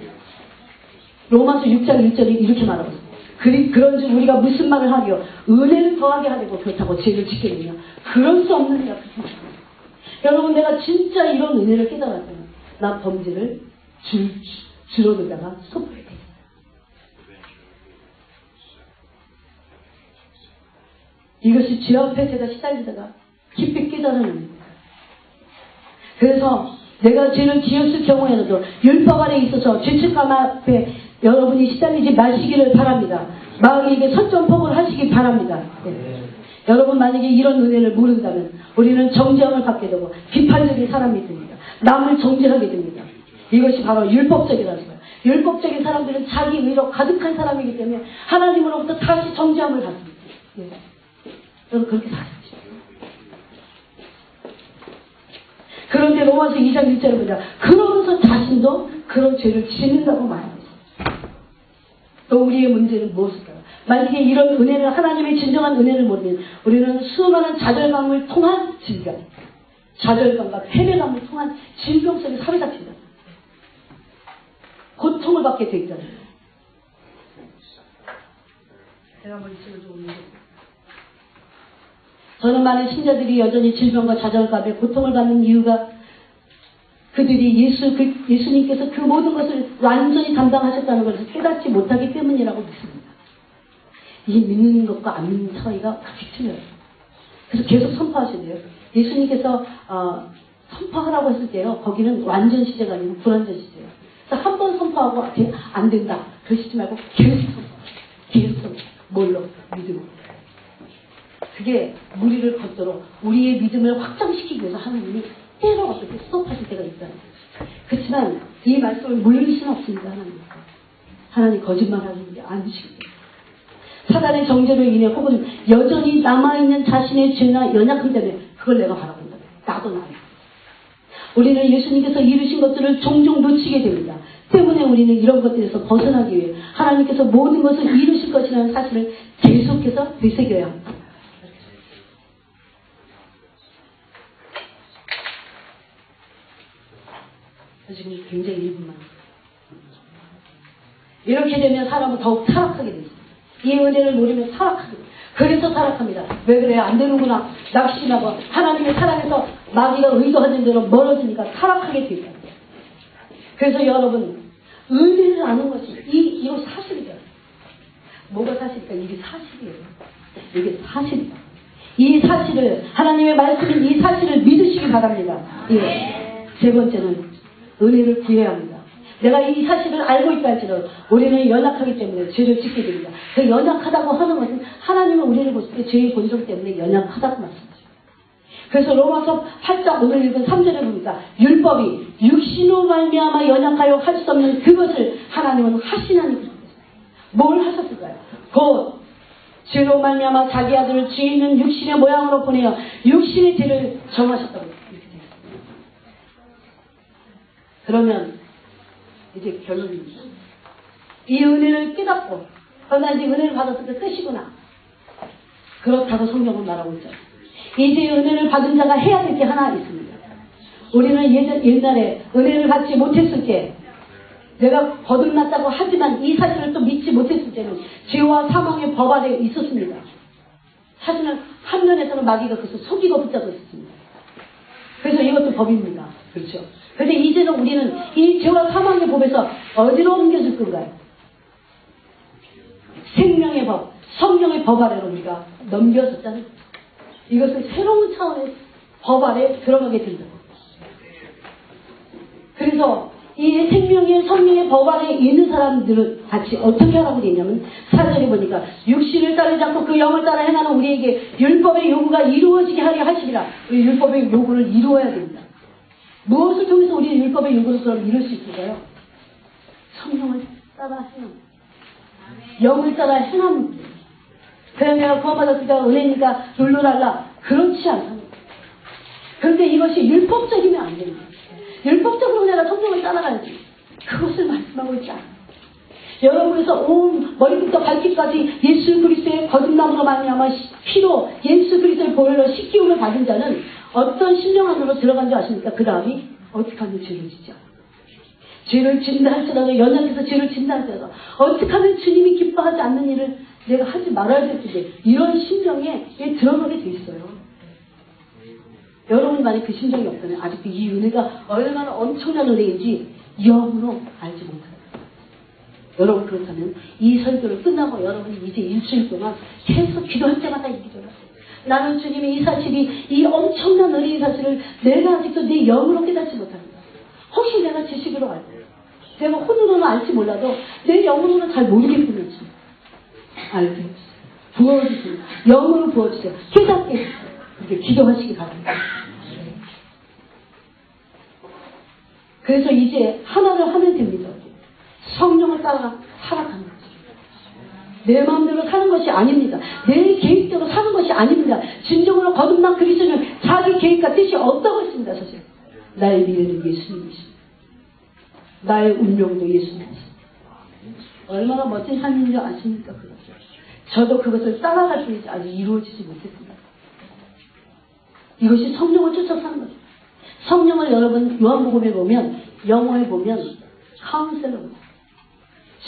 로마서 6장 1절이 이렇게 말하고 있습니다. 그런즉 우리가 무슨 말을 하며 은혜를 더하게 하려고 그렇다고 죄를 짓겠느냐. 그럴 수 없느니라. 여러분 내가 진짜 이런 은혜를 깨달았다면 나 범죄를 줄어들다가 소포해 되겠다. 이것이 죄 앞에 제가 시달리다가 깊이 깨달은 은혜입니다. 그래서 내가 죄를 지었을 경우에도 율법 아래 있어서 죄책감 앞에 여러분이 시달리지 마시기를 바랍니다. 마귀에게 선전포고를 하시기 바랍니다. 네. 여러분 만약에 이런 은혜를 모른다면 우리는 정죄함을 받게 되고 비판적인 사람이 됩니다. 남을 정죄하게 됩니다. 이것이 바로 율법적이라는 거예요. 율법적인 사람들은 자기 의로 가득한 사람이기 때문에 하나님으로부터 다시 정죄함을 받습니다. 네. 여러분 그렇게 사십시오. 그런데 로마서 2장 1절을 보자. 그러면서 자신도 그런 죄를 짓는다고 말합니다. 또 우리의 문제는 무엇일까요? 만약에 이런 은혜를 하나님의 진정한 은혜를 모르면 우리는 수많은 좌절감을 통한 질병, 좌절감과 패배감을 통한 질병 속에 사로잡힌다. 고통을 받게 돼 있잖아요. 제가 한번 이쪽을 좀 올리고. 저는 많은 신자들이 여전히 질병과 좌절감에 고통을 받는 이유가 그들이 예수님께서 그 모든 것을 완전히 담당하셨다는 것을 깨닫지 못하기 때문이라고 믿습니다. 이 믿는 것과 안 믿는 차이가 그렇게 틀려요. 그래서 계속 선포하시네요. 예수님께서 선포하라고 했을 때요. 거기는 완전 시제가 아니고 불완전 시제예요. 그래서 한 번 선포하고 안 된다. 그러시지 말고 계속 선포. 계속 선포. 뭘로? 믿음으로. 그게 무리를 걷도록 우리의 믿음을 확장시키기 위해서 하나님이 때로 어떻게 수업하실 때가 있잖아요. 그렇지만 이 말씀을 물릴 수는 없습니다. 하나님 거짓말하는 게 아니시기 때문에. 사단의 정죄로 인해 혹은 여전히 남아있는 자신의 죄나 연약함 때문에 그걸 내가 바라본다. 나도 나야. 우리는 예수님께서 이루신 것들을 종종 놓치게 됩니다. 때문에 우리는 이런 것들에서 벗어나기 위해 하나님께서 모든 것을 이루실 것이라는 사실을 계속해서 되새겨야 합니다. 지금 굉장히 1분만. 이렇게 되면 사람은 더욱 타락하게 됩니다. 이 은혜를 모르면 타락하게 됩니다. 그래서 타락합니다. 왜 그래요? 안 되는구나. 낙심하고 하나님의 사랑에서 마귀가 의도하는 대로 멀어지니까 타락하게 됩니다. 그래서 여러분 은혜를 아는 것이 이거 사실이죠. 뭐가 사실일까? 이게 사실이에요. 이게 사실이다. 이 사실을 하나님의 말씀인 이 사실을 믿으시기 바랍니다. 예. 세 번째는 은혜를 구해야 합니다. 내가 이 사실을 알고 있다 할지라도 우리는 연약하기 때문에 죄를 짓게 됩니다. 그 연약하다고 하는 것은 하나님은 우리를 보실 때 죄의 본성 때문에 연약하다고 말씀하십니다. 그래서 로마서 8장 오늘 읽은 3절에 보니까 율법이 육신으로 말미암아 연약하여 할 수 없는 그것을 하나님은 하시나니 그랬습니다. 뭘 하셨을까요? 곧 죄로 말미암아 자기 아들을 죄 있는 육신의 모양으로 보내어 육신의 죄를 정하셨다고 이렇게 되어 있습니다. 그러면 이제 결론입니다. 이 은혜를 깨닫고 나 이제 은혜를 받았을 때 끝이구나. 그렇다고 성경은 말하고 있죠. 이제 은혜를 받은 자가 해야 될 게 하나 있습니다. 우리는 옛날에 은혜를 받지 못했을 때 내가 거듭났다고 하지만 이 사실을 또 믿지 못했을 때는 죄와 사망의 법 아래 있었습니다. 사실은 한 면에서는 마귀가 그것을 속이고 붙잡고 있었습니다. 그래서 이것도 법입니다. 그렇죠. 그런데 이제는 우리는 이 죄와 사망의 법에서 어디로 옮겨줄 건가요? 생명의 법, 성령의 법 아래로 우리가 넘겨졌다는 이것은 새로운 차원의 법 아래 들어가게 된다고. 그래서 이 생명의 성령의 법 아래 있는 사람들은 같이 어떻게 하라고 되어 있냐면 4절에 보니까 육신을 따르지 않고 그 영을 따라 행하는 우리에게 율법의 요구가 이루어지게 하려 하시리라. 우리 율법의 요구를 이루어야 됩니다. 무엇을 통해서 우리 율법의 요구를 그럼 이룰 수 있을까요? 성령을 따라 행함. 영을 따라 행함. 그냥 내가 구원받았으니까 은혜니까 룰루랄라. 그렇지 않습니다. 그런데 이것이 율법적이면 안 됩니다. 율법적으로 내가 성경을 따라가야지. 그것을 말씀하고 있지 않아요. 여러분에서 온 머리부터 발끝까지 예수 그리스도의 거듭남으로 말미암아 피로 예수 그리스도의 보혈로 씻기움을 받은 자는 어떤 심령 안으로 들어간 줄 아십니까? 그 다음이 어떻게 하면 죄를 짓지 않아요. 죄를 짓는다 할지라도 연약해서 죄를 짓는다 할지라도 어떻게 하면 주님이 기뻐하지 않는 일을 내가 하지 말아야 될 텐데 이런 심정에 들어가게 돼 있어요. 여러분 만약 그 심정이 없다면 아직도 이 은혜가 얼마나 엄청난 은혜인지 영으로 알지 못해요. 여러분 그렇다면 이 설교를 끝나고 여러분이 이제 일주일 동안 계속 기도할 때마다 이 기도를 하세요. 나는 주님의 이 사실이 이 엄청난 은혜의 사실을 내가 아직도 내 영으로 깨닫지 못합니다. 혹시 내가 지식으로 알고 내가 혼으로는 알지 몰라도 내 영으로는 잘 모르겠군요. 알게 해주세요. 부어주세요. 영으로 부어주세요. 깨닫게 해주세요. 이렇게 기도하시기 바랍니다. 그래서 이제 하나를 하면 됩니다. 성령을 따라 살아가는 거죠. 내 마음대로 사는 것이 아닙니다. 내 계획대로 사는 것이 아닙니다. 진정으로 거듭난 그리스도는 자기 계획과 뜻이 없다고 했습니다. 사실 나의 미래는 예수님이십니다. 나의 운명도 예수님이십니다. 얼마나 멋진 삶인지 아십니까? 그것을. 저도 그것을 따라갈 수 있지 아직 이루어지지 못했습니다. 이것이 성령을 쫓아 사는 거죠. 성령을 여러분 요한복음에 보면 영어에 보면 카운셀러입니다.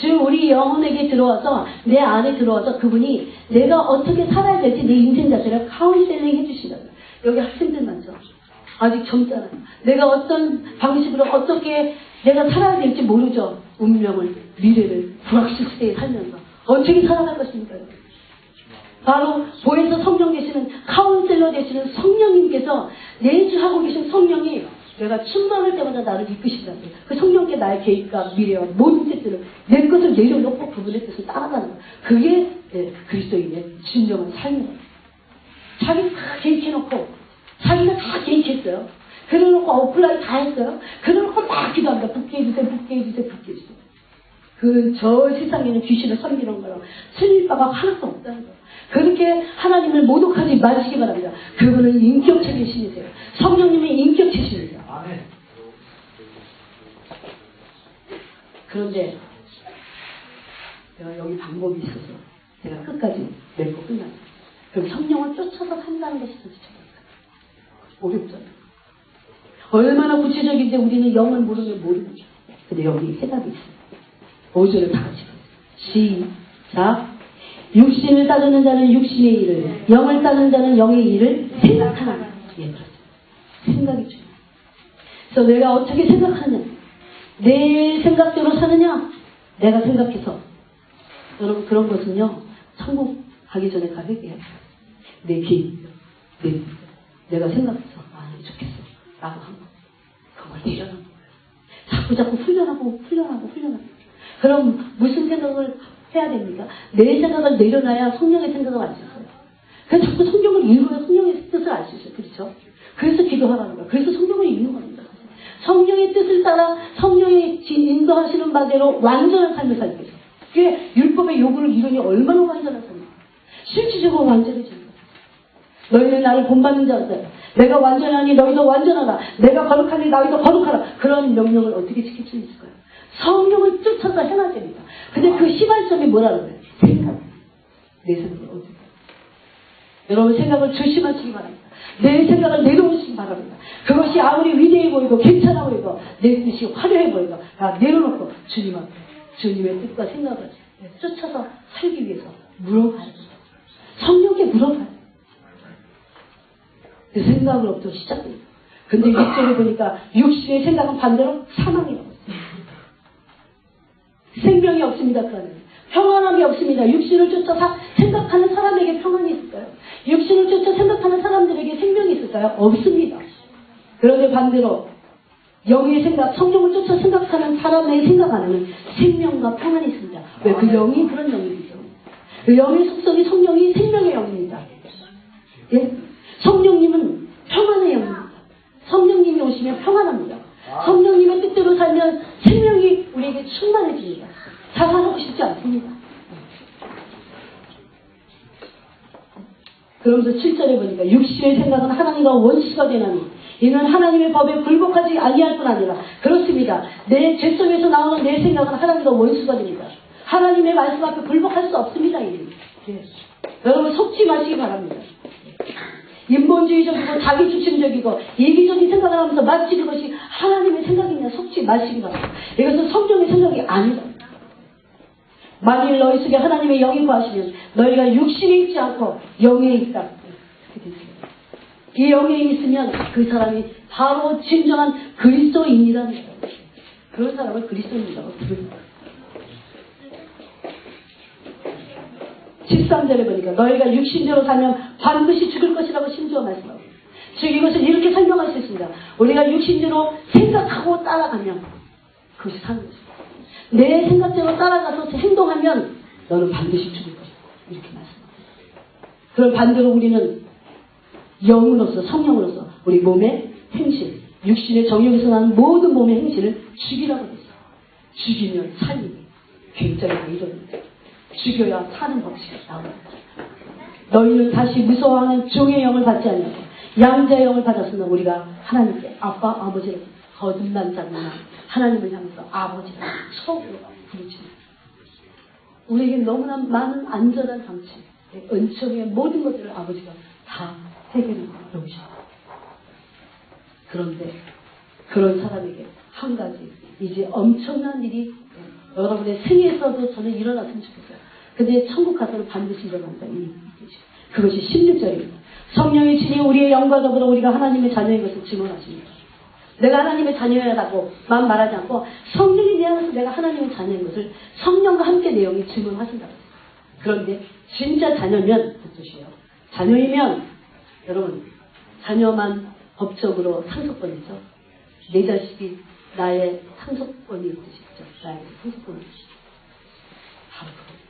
즉 우리 영혼에게 들어와서 내 안에 들어와서 그분이 내가 어떻게 살아야 될지 내 인생 자체를 카운셀링 해주신다고요. 여기 학생들 많죠. 아직 젊잖아요. 내가 어떤 방식으로 어떻게 내가 살아야 될지 모르죠. 운명을, 미래를, 불확실세에 살면서 어떻게 살아갈 것입니까? 바로 보혜사 성령 되시는 카운셀러 되시는 성령님께서 내주하고 계신 성령이 내가 충만할 때마다 나를 이끄신다고요. 그 성령께 나의 계획과 미래와 모든 뜻들을 내 것을 내려놓고 그분의 뜻을 따라가는 거예요. 그게 그리스도인의 진정한 삶이에요. 자기 다 계획해놓고 자기가 다 계획했어요. 그래놓고 어플라이 다 했어요. 그래놓고 막 기도합니다. 붙게 해주세요. 붙게 해주세요. 붙게 해주세요. 저 세상에는 귀신을 섬기는 거랑 틀릴 바가 하나도 없다는 거예요. 그렇게 하나님을 모독하지 마시기 바랍니다. 그분은 인격체의 신이세요. 성령님이 인격체 신이세요. 그런데 제가 여기 방법이 있어서 제가 끝까지 맺고 끝났어요. 그럼 성령을 쫓아서 산다는 것이 도대체 뭘까요? 어렵잖아요. 얼마나 구체적인데 우리는 영을 모르면 모르는 거죠. 근데 여기 해답이 있어요. 5절을 다 같이 시작. 육신을 따르는 자는 육신의 일을, 영을 따르는 자는 영의 일을 생각하는. 예, 그렇죠. 생각이 중요해요. 그래서 내가 어떻게 생각하느냐, 내 생각대로 사느냐, 내가 생각해서. 여러분, 그런 것은요, 천국 가기 전에 다 회개해요. 내 계획, 내가 생각해서, 좋겠어. 라고 한 거. 그걸 내려놓는 거예요. 자꾸 훈련하고. 그럼 무슨 생각을 해야 됩니까? 내 생각을 내려놔야 성령의 생각을 알 수 있어요. 그래서 자꾸 성경을 읽어야 성령의 뜻을 알 수 있어요. 그렇죠? 그래서 기도하라는 거예요. 그래서 성경을 읽는 겁니다. 성령의 뜻을 따라 성령의 인도하시는 바대로 완전한 삶을 살기 위해서. 그게 율법의 요구를 이루니 얼마나 완전한 삶입니까? 실질적으로 완전해지는 거예요. 너희는 나를 본받는 자였어요. 내가 완전하니 너희도 완전하라. 내가 거룩하니 너희도 거룩하라. 그런 명령을 어떻게 지킬 수 있을까요? 성령을 쫓아서 행할 됩니다. 근데 그 시발점이 뭐라는 거예요? 생각. 내 생각을 어떻게. 여러분 생각을 조심하시기 바랍니다. 내 생각을 내려놓으시기 바랍니다. 그것이 아무리 위대해 보이고 괜찮아 보이고 내 뜻이 화려해 보이고 다 내려놓고 주님 앞에 주님의 뜻과 생각을 쫓아서 살기 위해서 물어봐야 돼요. 성령께 물어봐야 돼요. 그 생각으로부터 시작됩니다. 근데 이쪽에 보니까 육신의 생각은 반대로 사망이라고 했어요. 생명이 없습니다. 그 안에 평안함이 없습니다. 육신을 쫓아 생각하는 사람에게 평안이 있을까요? 육신을 쫓아 생각하는 사람들에게 생명이 있을까요? 없습니다. 그런데 반대로 영의 생각, 성령을 쫓아 생각하는 사람의 생각 안에는 생명과 평안이 있습니다. 왜? 그 영이 그런 영이죠. 그 영의 속성이 성령이 생명의 영입니다. 예? 성령님은 평안의 영입니다. 성령님이 오시면 평안합니다. 성령님의 뜻대로 살면 생명이 우리에게 충만해집니다. 자살하고 싶지 않습니다. 그러면서 7절에 보니까 육신의 생각은 하나님과 원수가 되나니 이는 하나님의 법에 굴복하지 아니할 뿐 아니라 그렇습니다. 내 죄성에서 나오는 내 생각은 하나님과 원수가 됩니다. 하나님의 말씀 앞에 굴복할 수 없습니다. 예. 여러분 속지 마시기 바랍니다. 인본주의적이고 자기중심적이고 이기적인 생각을 하면서 마치 그것이 하나님의 생각이냐 속지 마시기 바랍니다. 이것은 성령의 생각이 아니다. 만일 너희 속에 하나님의 영이 거하시면 너희가 육신에 있지 않고 영에 있다. 이 영에 있으면 그 사람이 바로 진정한 그리스도인이라는 거예요. 그런 사람을 그리스도인이라고 부릅니다. 13절에 보니까 너희가 육신대로 살면 반드시 죽을 것이라고 심지어 말씀하고 즉 이것을 이렇게 설명할 수 있습니다. 우리가 육신대로 생각하고 따라가면 그것이 사는 것입니다. 내 생각대로 따라가서 행동하면 너는 반드시 죽을 것이다. 이렇게 말씀합니다. 그럼 반대로 우리는 영으로서 성령으로서 우리 몸의 행실, 육신의 정욕에서 나는 모든 몸의 행실을 죽이라고 했어요. 죽이면 살림이 굉장히 이론입니다. 죽여야 사는 법칙이 나옵니다. 너희는 다시 무서워하는 종의 영을 받지 않냐고 양자의 영을 받았으면 우리가 하나님께 아빠 아버지를 거듭난 자나 하나님을 향해서 아버지라 처음으로 부르십니다. 우리에게 너무나 많은 안전한 장치 은총의 모든 것들을 아버지가 다 해결해 놓으십니다. 그런데 그런 사람에게 한 가지 이제 엄청난 일이 여러분의 생에서도 저는 일어났으면 좋겠어요. 근데 천국 가서는 반드시 일어난다. 그것이 16절입니다. 성령이 주님 우리의 영과 더불어 우리가 하나님의 자녀인 것을 증언하십니다. 내가 하나님의 자녀라고 만 말하지 않고 성령이 내 안에서 내가 하나님의 자녀인 것을 성령과 함께 내용이 증언하신다고. 그런데 진짜 자녀면 뜻이에요. 자녀이면 여러분 자녀만 법적으로 상속권이죠. 내 자식이 나의 상속권이 뜻이죠. 나의 상속권이 바로 그거.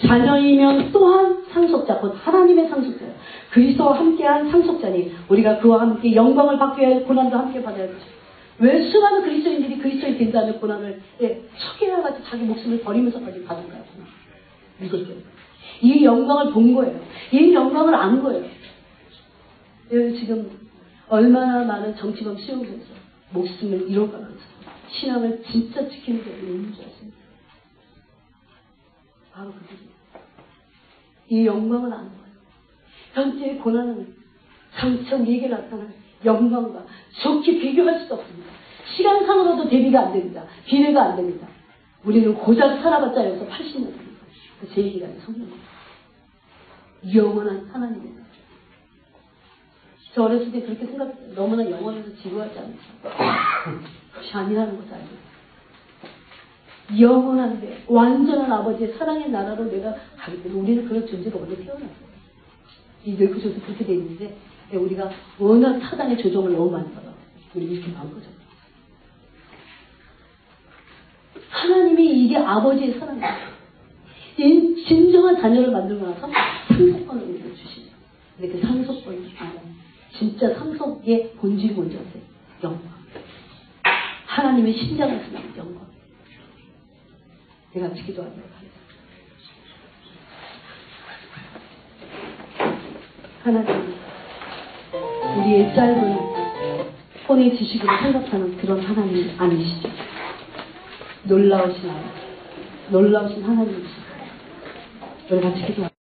자녀이면 또한 상속자, 곧 하나님의 상속자예요. 그리스도와 함께한 상속자니 우리가 그와 함께 영광을 받기 위해 고난도 함께 받아야 되죠. 왜 수많은 그리스도인들이 그리스도인 된 다음에 고난을 석회와 같이 자기 목숨을 버리면서까지 받은가요? 이것도 이 영광을 본 거예요. 이 영광을 안 거예요. 지금 얼마나 많은 정치범 수용소에서 목숨을 잃어가면서 신앙을 진짜 지키는 게 있는 줄 아십니까? 바로 그들이에요. 이 영광을 안 거예요. 현재의 고난은 장차 우리에게 나타날 영광과 좋게 비교할 수도 없습니다. 시간상으로도 대비가 안 됩니다. 비례가 안 됩니다. 우리는 고작 살아봤자 여기서 80년 됩니다. 제 얘기가 아니라 성령입니다. 영원한 하나님입니다. 저 어렸을 때 그렇게 생각했어요. 너무나 영원해서 지루하지 않죠. 그것이 아니라는 것을 알고 영원한데 완전한 아버지의 사랑의 나라로 내가 가기 때문에 우리는 그런 존재로 원래 태어났어요. 이 늙으셔도 그렇게 돼 있는데 우리가 워낙 사단의 조종을 너무 많이 받아 우리 이렇게 나온 거죠. 하나님이 이게 아버지의 사랑이에요. 이 진정한 자녀를 만들고 나서 상속권을 우리에게 주십니다. 근데 그 상속권이 진짜 상속의 본질이 뭔지 아세요? 영광. 하나님의 심장을 쓰는 영광. 내가 지키도록 하겠습니다. 하나님, 우리의 짧은 혼의 지식으로 생각하는 그런 하나님 아니시죠? 놀라우신 하나님이시죠? 우리 같이 기도합니다.